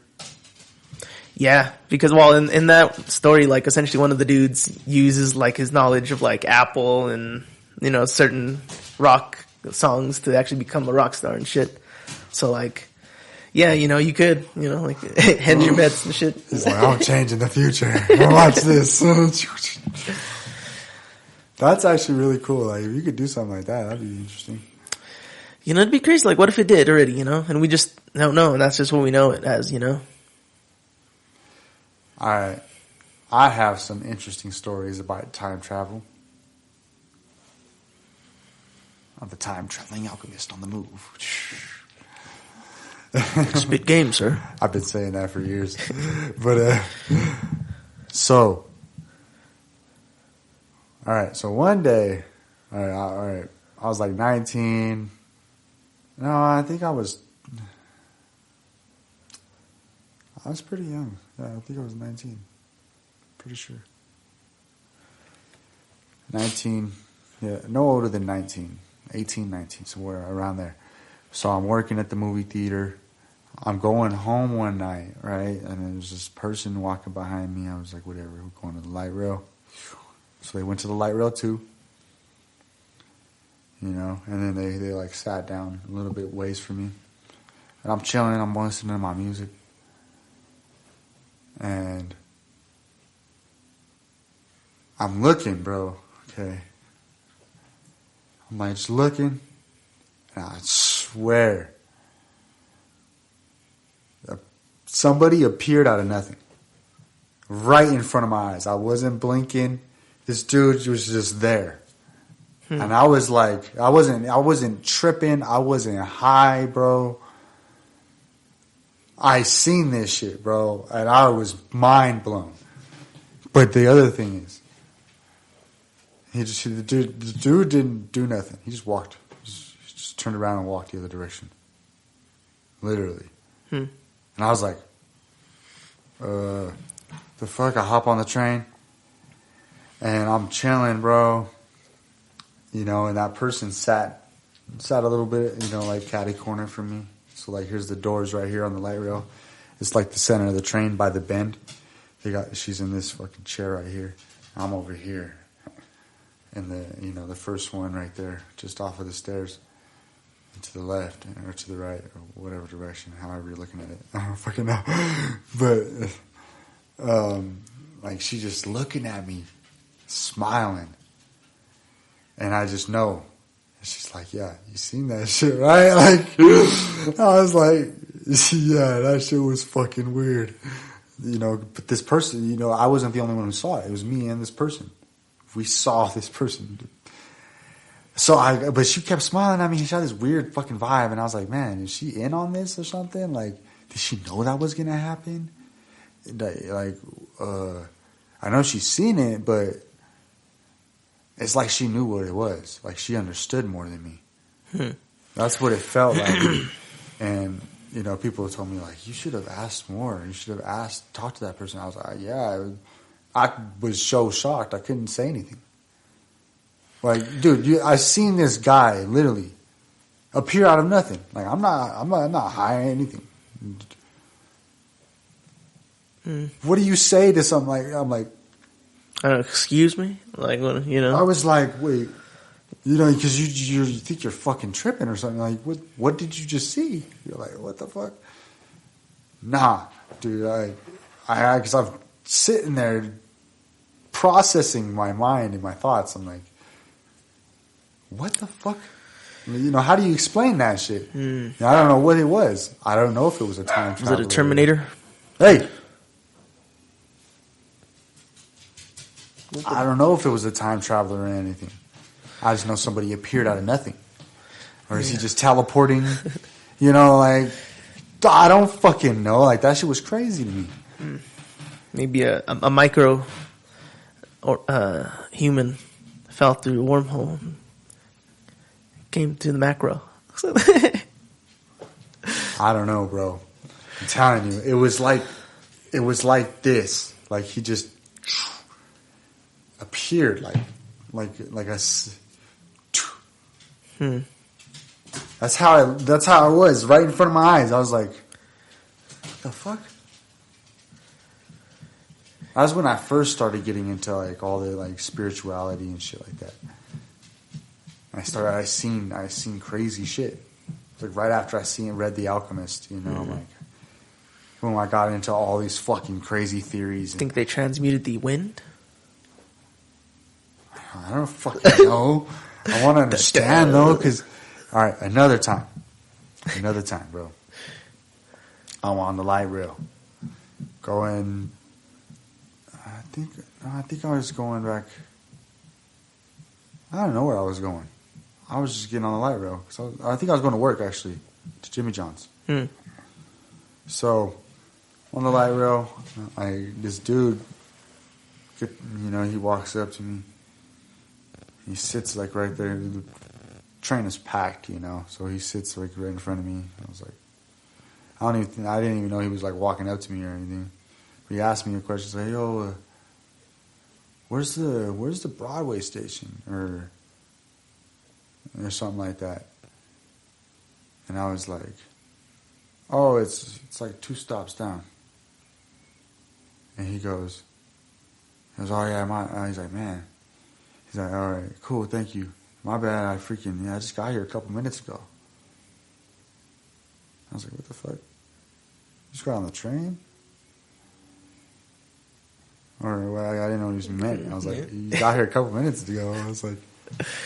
Yeah, because, well, in that story, like, essentially one of the dudes uses, like, his knowledge of, like, Apple and, you know, certain rock songs to actually become a rock star and shit. So, like, yeah, you know, you could, you know, like, hedge your bets and shit. He's like, I'll change in the future. Watch this. That's actually really cool. Like, if you could do something like that, that'd be interesting. You know, it'd be crazy. Like, what if it did already, you know? And we just don't know, and that's just what we know it as, you know? All right. I have some interesting stories about time travel. I'm the time-traveling alchemist on the move. Spit game, sir. I've been saying that for years. But, so, all right. So one day, all right. I was like 19. No, I think I was pretty young. Yeah, I think I was 19. Pretty sure. 19. Yeah, no older than 19. 18, 19, somewhere around there. So I'm working at the movie theater. I'm going home one night, right? And there's this person walking behind me. I was like, whatever, we're going to the light rail. So they went to the light rail too. You know, and then they like sat down a little bit ways from me. And I'm chilling, I'm listening to my music. And I'm looking, bro. Okay. I'm like just looking. And I swear, somebody appeared out of nothing. Right in front of my eyes. I wasn't blinking. This dude was just there. And I was like, I wasn't tripping. I wasn't high, bro. I seen this shit, bro. And I was mind blown. But the other thing is, the dude didn't do nothing. He just walked. He just turned around and walked the other direction. Literally. And I was like, the fuck? I hop on the train. And I'm chilling, bro. You know, and that person sat a little bit, you know, like catty corner from me. So like, here's the doors right here on the light rail. It's like the center of the train by the bend. She's in this fucking chair right here. I'm over here. And the first one right there, just off of the stairs. And to the left or to the right or whatever direction, however you're looking at it. I don't fucking know. But, like she's just looking at me, smiling. And I just know. And she's like, yeah, you seen that shit, right? Like, I was like, yeah, that shit was fucking weird. You know, but this person, you know, I wasn't the only one who saw it. It was me and this person. We saw this person. But she kept smiling at me. She had this weird fucking vibe. And I was like, man, is she in on this or something? Like, did she know that was going to happen? Like, I know she's seen it, but it's like she knew what it was. Like she understood more than me. That's what it felt like. And, you know, people told me like, you should have asked more. You should have talked to that person. I was like, yeah. I was so shocked. I couldn't say anything. Like, dude, I seen this guy literally appear out of nothing. Like I'm not high or anything. What do you say to something like, I'm like, excuse me? Like, what, you know? I was like, wait, you know, because you think you're fucking tripping or something. Like, what did you just see? You're like, what the fuck? Nah, dude, because I'm sitting there processing my mind and my thoughts. I'm like, what the fuck? You know, how do you explain that shit? I don't know what it was. I don't know if it was a time traveler. Was it a Terminator? Hey! I don't know if it was a time traveler or anything. I just know somebody appeared out of nothing. Or is he just teleporting? You know, like, I don't fucking know. Like, that shit was crazy to me. Maybe a micro or human fell through a wormhole, came to the macro. I don't know, bro. I'm telling you, it was like this. Like he just appeared like a. That's how it was right in front of my eyes. I was like, what the fuck? That was when I first started getting into like all the like spirituality and shit like that. I seen crazy shit. Like right after I read The Alchemist, you know, like when I got into all these fucking crazy theories. Think they transmuted the wind? I don't fucking know. I want to understand though, because all right, another time, bro. I'm on the light rail, going. I think I was going back. I don't know where I was going. I was just getting on the light rail. I think I was going to work, actually, to Jimmy John's. So, on the light rail, this dude, you know, he walks up to me. He sits, like, right there. The train is packed, you know, so he sits, like, right in front of me. I was like, I didn't even know he was, like, walking up to me or anything. But he asked me a question. He's like, yo, where's the Broadway station? Or something like that. And I was like, oh, it's like 2 stops down. And he goes, oh yeah, he's like, man. He's like, all right, cool, thank you. My bad, I just got here a couple minutes ago. I was like, what the fuck? You just got on the train? Or, well, I didn't know what he was meant. I was like, you got here a couple minutes ago. I was like,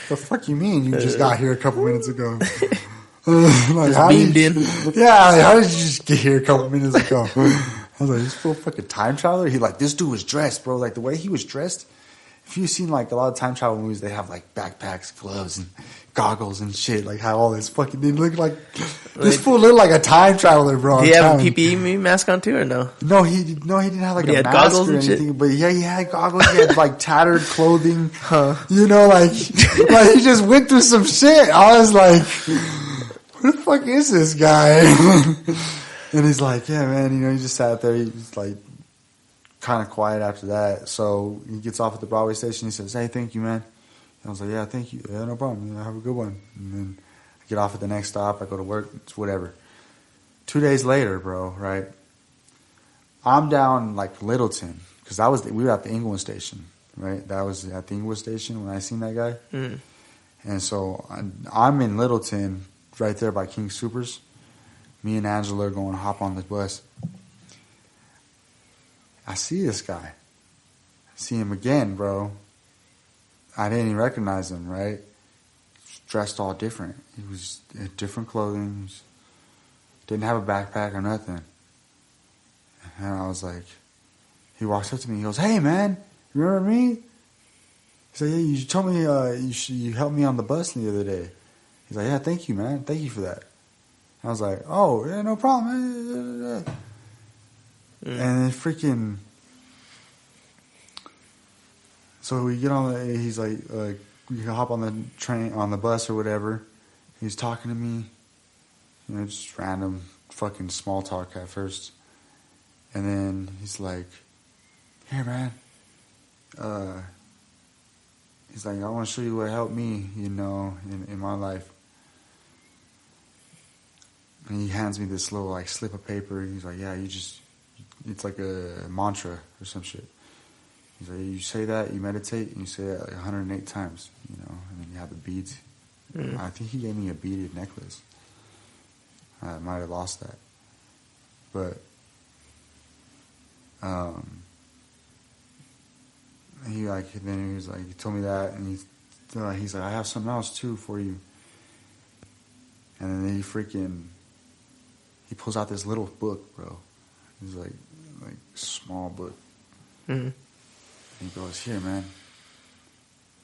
the fuck you mean you just got here a couple minutes ago? Like, just beamed in. Yeah, like, how did you just get here a couple minutes ago? I was like, this full fucking time traveler? He like, this dude was dressed, bro. Like, the way he was dressed, if you've seen like a lot of time travel movies, they have like backpacks, gloves, and goggles and shit. Like how all this fucking dude looked like this fool looked like a time traveler, bro. Did he have a PPE mask on too, or no? No, he didn't have like a mask goggles or and anything. shit? But yeah, he had goggles. He had like tattered clothing. Huh? You know, like he just went through some shit. I was like, who the fuck is this guy? And he's like, yeah, man. You know, he just sat there. He's like, kind of quiet after that. So he gets off at the Broadway station. He says, hey, thank you, man. And I was like, yeah, thank you. Yeah, no problem. Yeah, have a good one. And then I get off at the next stop. I go to work. It's whatever. 2 days later, bro, right? I'm down like Littleton because we were at the Inglewood station, right? That was at the Inglewood station when I seen that guy. Mm. And so I'm in Littleton right there by King Supers. Me and Angela are going to hop on the bus. I see this guy. I see him again, bro. I didn't even recognize him, right? Dressed all different. He was in different clothing. Didn't have a backpack or nothing. And I was like, he walks up to me. He goes, hey, man, you remember me? He's like, yeah, you told me you helped me on the bus the other day. He's like, yeah, thank you, man. Thank you for that. I was like, oh, yeah, no problem, man. And then freaking, so we get on he's like, you can hop on the train, on the bus or whatever. He's talking to me, you know, just random fucking small talk at first. And then he's like, here, man. He's like, I want to show you what helped me, you know, in my life. And he hands me this little, like, slip of paper. He's like, yeah, it's like a mantra or some shit. He's like, you say that, you meditate, and you say that like 108 times, you know, and then you have the beads. Mm. I think he gave me a beaded necklace. I might have lost that. But, he told me that, and he's like, I have something else too for you. And then he pulls out this little book, bro. He's like small book. Mm-hmm. He goes, here, man.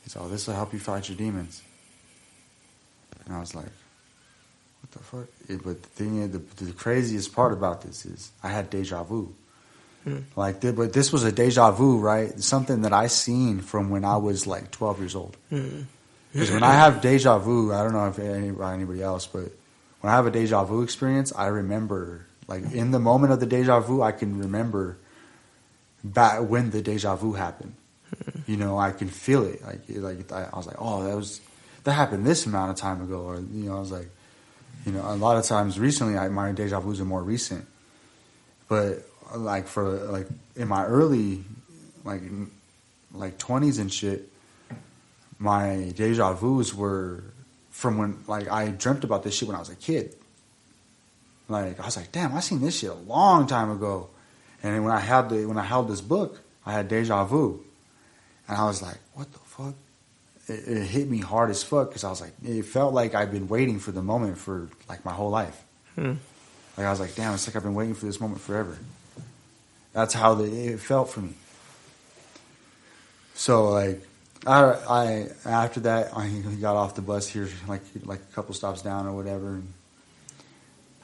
He's like, oh, this will help you fight your demons. And I was like, what the fuck? But the thing is, the craziest part about this is I had deja vu. Mm-hmm. But this was a deja vu, right? Something that I seen from when I was like 12 years old. Because when I have deja vu, I don't know if anybody else, but when I have a deja vu experience, I remember, like in the moment of the deja vu, I can remember back when the deja vu happened. You know, I can feel it. I was like, oh, that happened this amount of time ago, or you know, I was like, you know, a lot of times recently, my deja vus are more recent, but like in my early like 20s and shit, my deja vus were from when like I dreamt about this shit when I was a kid. Like I was like, damn, I seen this shit a long time ago. And then when I held this book, I had deja vu, and I was like, what the fuck? It hit me hard as fuck because I was like, it felt like I've been waiting for the moment for like my whole life. Like I was like, damn, it's like I've been waiting for this moment forever. That's how it felt for me. So like, I after that, he got off the bus here like a couple stops down or whatever, and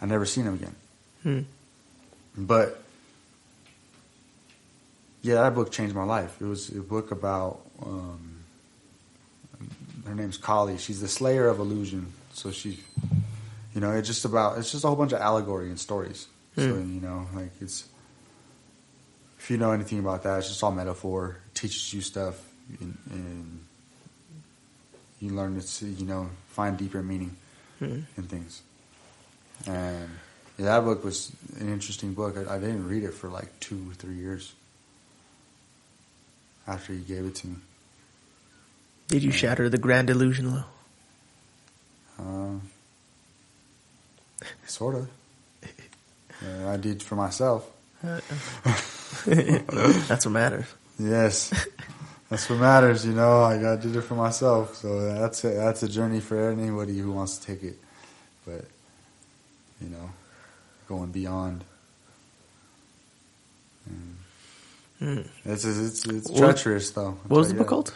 I never seen him again. But yeah, that book changed my life. It was a book about her name's Kali. She's the slayer of illusion. So she, you know, it's just a whole bunch of allegory and stories. So you know, like if you know anything about that, it's just all metaphor. It teaches you stuff, and you learn to see, you know, find deeper meaning in things. And Yeah, that book was an interesting book. I didn't read it for like 2 or 3 years after you gave it to me. Did you shatter the grand illusion, though? Sort of. I did for myself. That's what matters. Yes. That's what matters, you know. I got to do it for myself. So that's a journey for anybody who wants to take it. But, you know, going beyond. It's treacherous, though. What was the book called?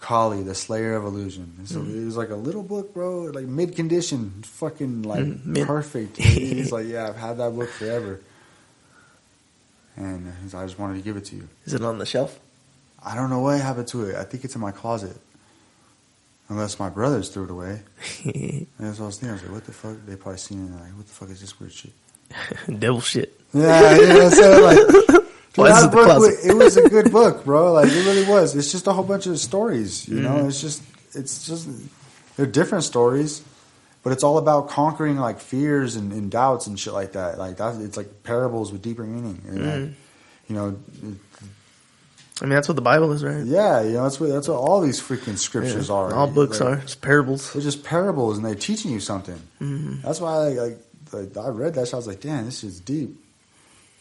Kali, the Slayer of Illusion. It was like a little book, bro, like mid-condition, fucking like perfect. He's like, yeah, I've had that book forever. And I just wanted to give it to you. Is it on the shelf? I don't know what happened to it. I think it's in my closet. Unless my brothers threw it away. And that's what I was thinking. I was like, what the fuck? They probably seen it and they're like, what the fuck is this weird shit? Devil shit. Yeah, you know what I'm saying? Like, that book, it was a good book, bro. Like, it really was. It's just a whole bunch of stories, you know? It's just, they're different stories, but it's all about conquering, like, fears and doubts and shit like that. Like, it's like parables with deeper meaning. And like, you know, I mean, that's what the Bible is, right? yeah, you know, that's what all these freaking scriptures are. All books like, are. It's parables. They're just parables, and they're teaching you something. That's why, I read that shit. I was like, damn, this shit's deep.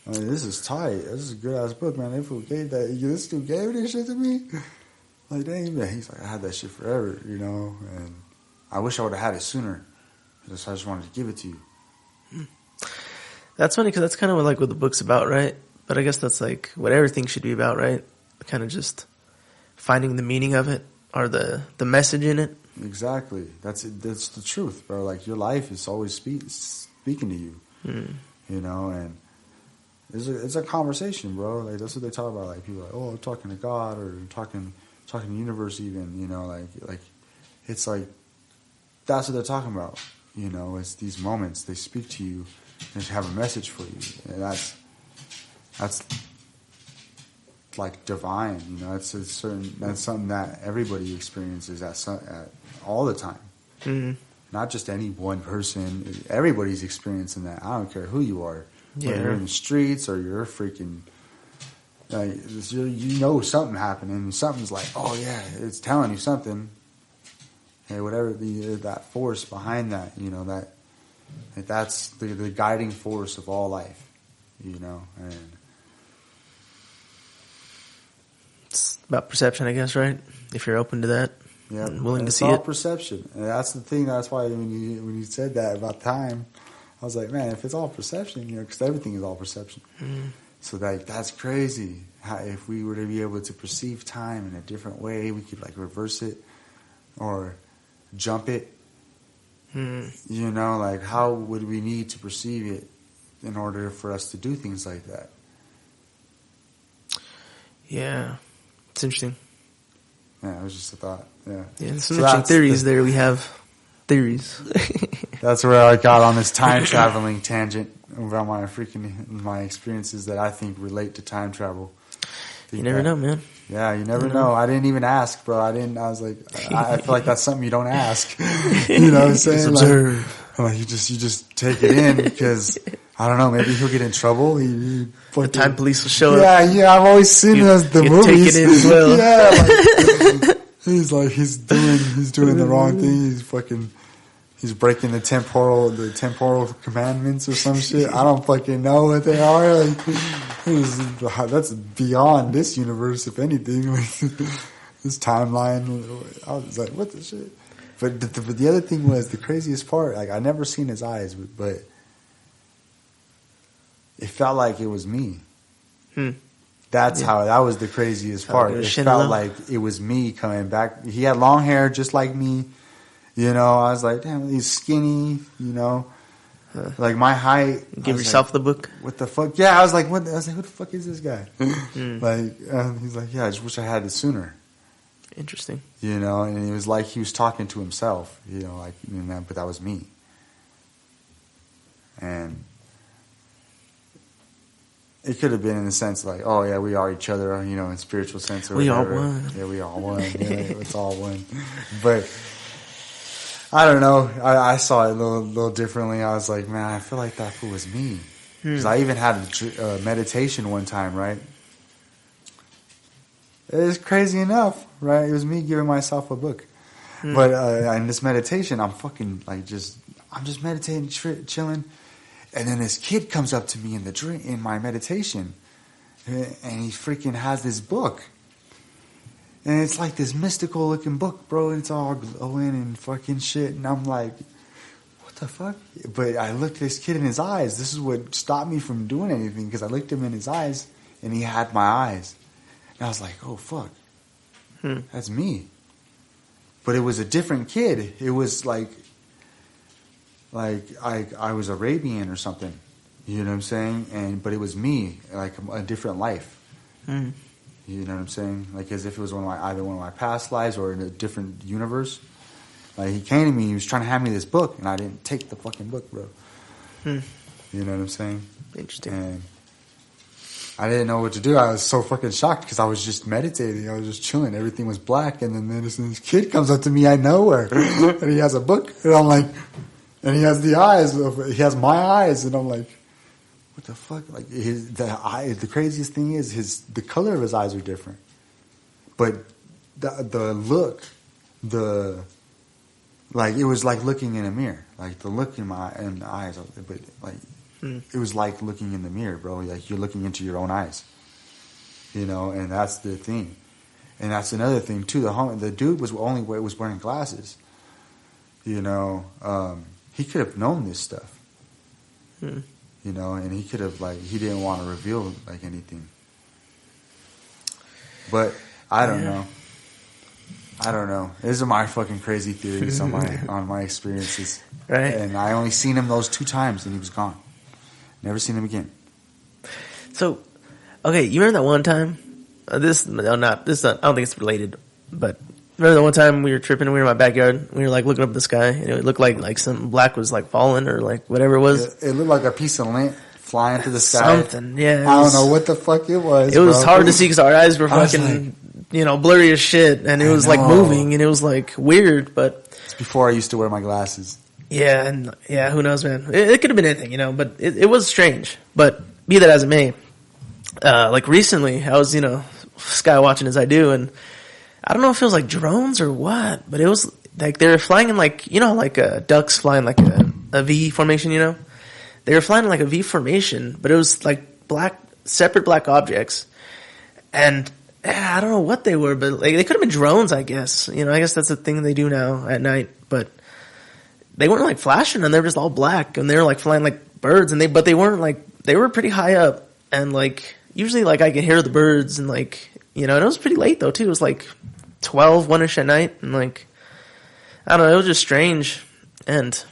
I mean, this is tight. This is a good ass book, man. If gave that, this dude gave this shit to me. Like, dang, man. He's like, I had that shit forever, you know. And I wish I would have had it sooner. I just wanted to give it to you. That's funny because that's kind of like what the book's about, right? But I guess that's like what everything should be about, right? Kind of just finding the meaning of it or the message in it. Exactly. That's the truth, bro. Like, your life is always speaking to you, you know, and it's a conversation, bro. Like, that's what they talk about. Like, people are like, oh, I'm talking to God or talking to the universe even, you know, like it's like that's what they're talking about. You know, it's these moments. They speak to you and they have a message for you. And that's like divine, you know. That's something that everybody experiences at all the time. Not just any one person. Everybody's experiencing that. I don't care who you are. Yeah. Whether you're in the streets or you're freaking, you know something happening. Something's like, oh yeah, it's telling you something. Hey, whatever that force behind that, you know, that's the guiding force of all life, you know. And it's about perception, I guess, right? If you're open to that, yeah, willing to see all it. Perception, and that's the thing. That's why when you said that about time, I was like, man, if it's all perception, you know, because everything is all perception. So that's crazy. If we were to be able to perceive time in a different way, we could like reverse it or jump it. You know, like how would we need to perceive it in order for us to do things like that? Yeah, it's interesting. Yeah, it was just a thought. Yeah, some interesting theories there. We have theories. That's where I got on this time traveling tangent about my experiences that I think relate to time travel. You never know, man. Yeah, you never know. I didn't even ask, bro. I was like, I feel like that's something you don't ask. You know what I'm saying? Just observe. Like, you just take it in because I don't know. Maybe he'll get in trouble. The time police will show up. Yeah. I've always seen the movies. Take it in as well. Yeah. Like, he's doing the wrong thing. He's breaking the temporal commandments or some shit. I don't fucking know what they are. Like, that's beyond this universe, if anything. This timeline. I was like, what the shit? But the other thing was the craziest part. Like, I never seen his eyes, but it felt like it was me. That was the craziest part. It felt like it was me coming back. He had long hair just like me. You know, I was like, damn, he's skinny, you know. Like my height. Give yourself the book. What the fuck? Yeah, I was like, who the fuck is this guy? Like, he's like, yeah, I just wish I had it sooner. Interesting. You know, and it was like he was talking to himself, you know, like, but that was me. And it could have been in the sense like, oh yeah, we are each other, you know, in spiritual sense. Or we whatever. all one. Yeah, we all one. Yeah, it's all one. But I don't know. I saw it a little differently. I was like, man, I feel like that fool was me. Because I even had a meditation one time, right? It was crazy enough, right? It was me giving myself a book. But in this meditation, I'm fucking like I'm just meditating, chilling. And then this kid comes up to me in my meditation. And he freaking has this book. And it's like this mystical looking book, bro. And it's all glowing and fucking shit. And I'm like, what the fuck? But I looked at this kid in his eyes. This is what stopped me from doing anything. Because I looked him in his eyes. And he had my eyes. And I was like, oh, fuck. That's me. But it was a different kid. It was like I was Arabian or something. You know what I'm saying? But it was me, like a different life. You know what I'm saying? Like as if it was either one of my past lives or in a different universe. Like he came to me, he was trying to hand me this book, and I didn't take the fucking book, bro. You know what I'm saying? Interesting. And I didn't know what to do. I was so fucking shocked because I was just meditating. I was just chilling. Everything was black, and then this kid comes up to me out of nowhere, and he has a book, and I'm like, and he has he has my eyes, and I'm like, what the fuck? Like the craziest thing is the color of his eyes are different, but the look, like it was like looking in a mirror, like the look in the eyes, but like it was like looking in the mirror, bro. Like you're looking into your own eyes, you know, and that's the thing, and that's another thing too. The dude was wearing glasses, you know. He could have known this stuff. You know, and he could have he didn't want to reveal anything. But I don't know. These are my fucking crazy theories on my experiences. Right. And I only seen him those 2 times, and he was gone. Never seen him again. So, okay, you remember that one time? I don't think it's related, but remember the one time we were tripping and we were in my backyard? We were looking up at the sky, and it looked like some black was falling or whatever it was. It looked like a piece of lint flying through the sky. Something, yeah. I don't know what the fuck it was. It was hard to see because our eyes were fucking, blurry as shit, and it was moving, and it was weird, but. It's before I used to wear my glasses. Yeah, and who knows, man? It could have been anything, but it was strange. But be that as it may, recently I was, sky watching as I do, and I don't know if it was drones or what, but it was they were flying in ducks flying a V formation, They were flying in a V formation, but it was separate black objects. And I don't know what they were, but they could have been drones, I guess. I guess that's the thing they do now at night, but they weren't flashing, and they were just all black, and they were flying like birds, but they weren't they were pretty high up, and usually I could hear the birds, and and it was pretty late though too. It was 12, 1-ish at night, and I don't know, it was just strange, and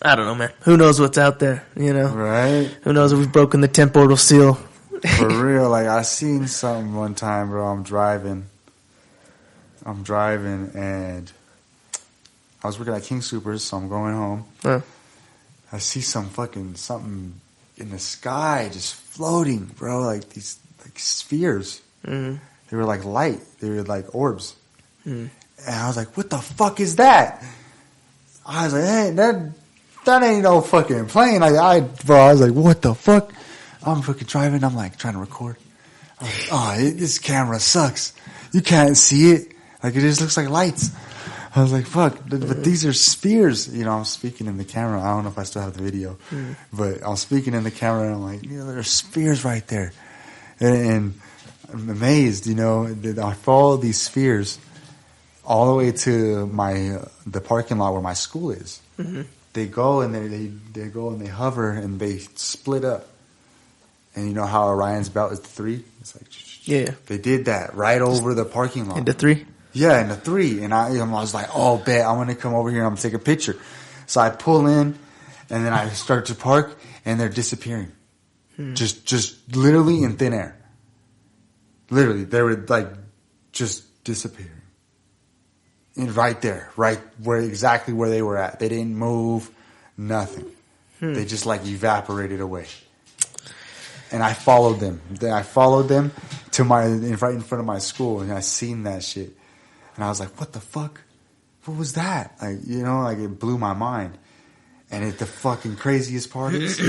I don't know, man. Who knows what's out there, Right? Who knows if we've broken the temporal seal. For real, I seen something one time, bro. I'm driving, and I was working at King Soopers, so I'm going home. I see something in the sky just floating, bro, these spheres. Mm-hmm. They were light. They were orbs. Mm. And I was like, what the fuck is that? I was like, hey, that ain't no fucking plane. I was like, what the fuck? I'm fucking driving. I'm trying to record. I'm like, oh, this camera sucks. You can't see it. It just looks like lights. I was like, fuck, but these are spheres. I'm speaking in the camera. I don't know if I still have the video, but I'm speaking in the camera, and I'm like, there are spheres right there. And I'm amazed, that I follow these spheres all the way to the parking lot where my school is. Mm-hmm. They go and they go and they hover and they split up. And you know how Orion's belt is the 3? It's yeah. They did that right over the parking lot. Into 3? Yeah, in the 3. And I was like, oh, bet, I'm going to come over here and I'm going to take a picture. So I pull in, and then I start to park, and they're disappearing. Just literally in thin air. Literally, they were just disappearing. And right there, right exactly where they were at. They didn't move, nothing. They just evaporated away. And I followed them. Then I followed them to right in front of my school, and I seen that shit. And I was like, what the fuck? what was that? Like, you know, like it blew my mind. And the fucking craziest part is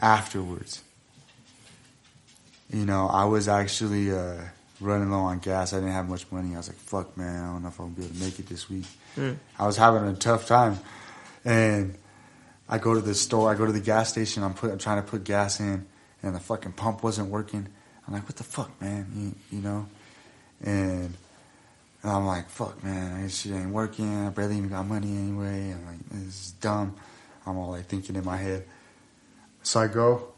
afterwards. You know, I was actually running low on gas. I didn't have much money. I was like, fuck, man, I don't know if I'm going to be able to make it this week. I was having a tough time. And I go to the store. I go to the gas station. I'm trying to put gas in. And the fucking pump wasn't working. I'm like, what the fuck, man? You know? And I'm like, fuck, man, this shit ain't working. I barely even got money anyway. I'm like, this is dumb. I'm all like thinking in my head. So I go.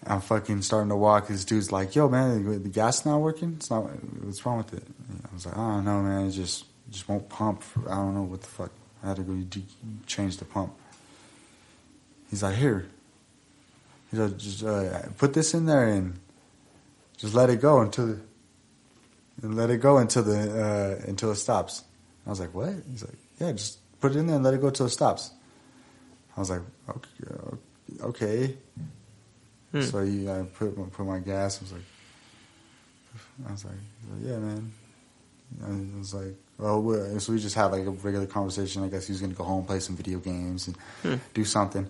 I'm fucking starting to walk. This dude's like, yo, man, the gas not working? It's not. What's wrong with it? I was like, I don't know, man. It just won't pump. I don't know what the fuck. I had to go change the pump. He's like, here. He's like, just put this in there and just let it go until it stops. I was like, what? He's like, yeah, just put it in there and let it go until it stops. I was like, okay. So I put my gas. I was like, yeah, man. I was like, well, so we just had like a regular conversation. I guess he was gonna go home, play some video games, and do something.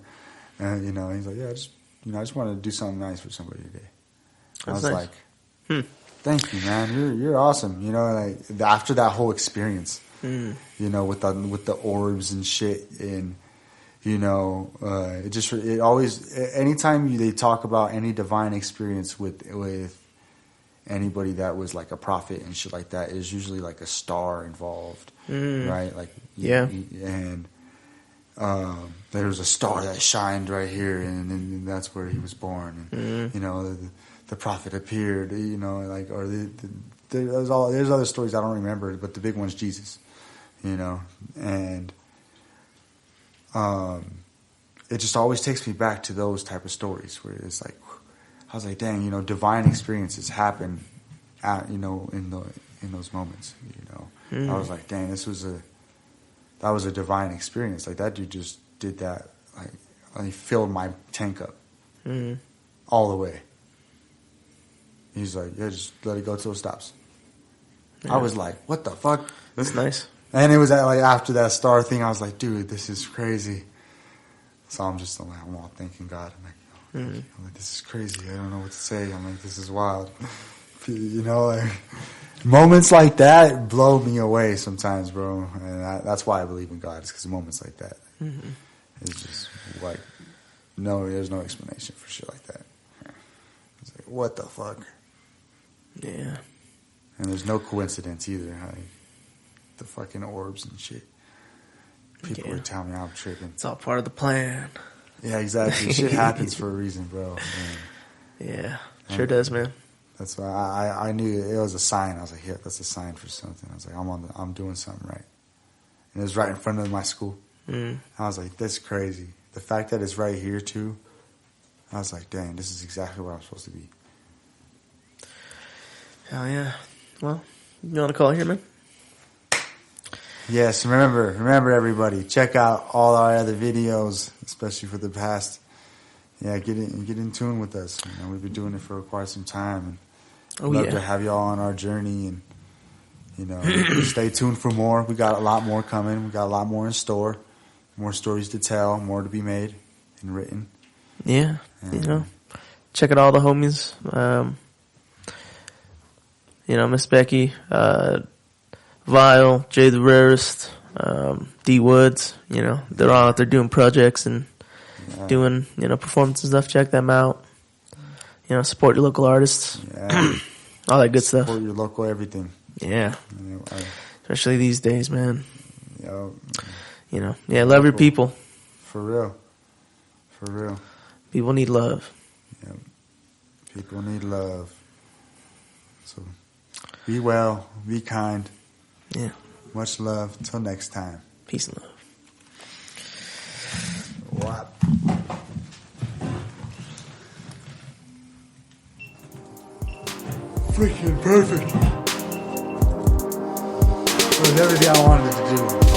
And you know, he's like, yeah, I just wanted to do something nice for somebody today. I was nice. Like, thank you, man. You're awesome. You know, like after that whole experience, you know, with the orbs and shit, and you know, it always anytime they talk about any divine experience with anybody that was like a prophet and shit like that, is usually like a star involved, right? Like and there was a star that shined right here, and that's where he was born. And you know, the prophet appeared. You know, like or there's other stories I don't remember, but the big one's Jesus. You know, and it just always takes me back to those type of stories where it's like, I was like, dang, you know, divine experiences happen, you know, in those moments. You know, I was like, dang, that was a divine experience. Like that dude just did that. Like he filled my tank up all the way. He's like, yeah, just let it go till it stops. Yeah. I was like, what the fuck? That's nice. And it was like after that star thing, I was like, dude, this is crazy. So I'm all thanking God. I'm like, this is crazy. I don't know what to say. I'm like, this is wild. You know, like moments like that blow me away sometimes, bro. And that's why I believe in God. It's because moments like that. It's just like, no, there's no explanation for shit like that. It's like, what the fuck? Yeah. And there's no coincidence either. Like, the fucking orbs and shit. People would tell me I'm tripping. It's all part of the plan. Yeah, exactly. Shit happens for a reason, bro. Man. Yeah, sure does, man. That's why I knew it was a sign. I was like, yeah, that's a sign for something. I was like, I'm doing something right. And it was right in front of my school. I was like, that's crazy. The fact that it's right here too. I was like, dang, this is exactly where I'm supposed to be. Hell yeah. Well, you want to call it here, man? Yes, remember everybody, check out all our other videos, especially for the past. Yeah, get in tune with us. You know, we've been doing it for quite some time, and love to have y'all on our journey. And you know, stay tuned for more. We got a lot more coming. We got a lot more in store. More stories to tell. More to be made and written. Yeah, and, you know, check out all the homies. You know, Miss Becky. Vile, Jay The Rarest, D Woods, you know, they're all out there doing projects and doing, you know, performance and stuff. Check them out. You know, support your local artists. Yeah. All that good stuff. Support your local everything. Yeah. Especially these days, man. Yo. You know, yeah, love your people. For real. People need love. Yeah. People need love. So be well, be kind. Yeah. Much love. Till next time. Peace and love. What? Freaking perfect. It was everything I wanted to do.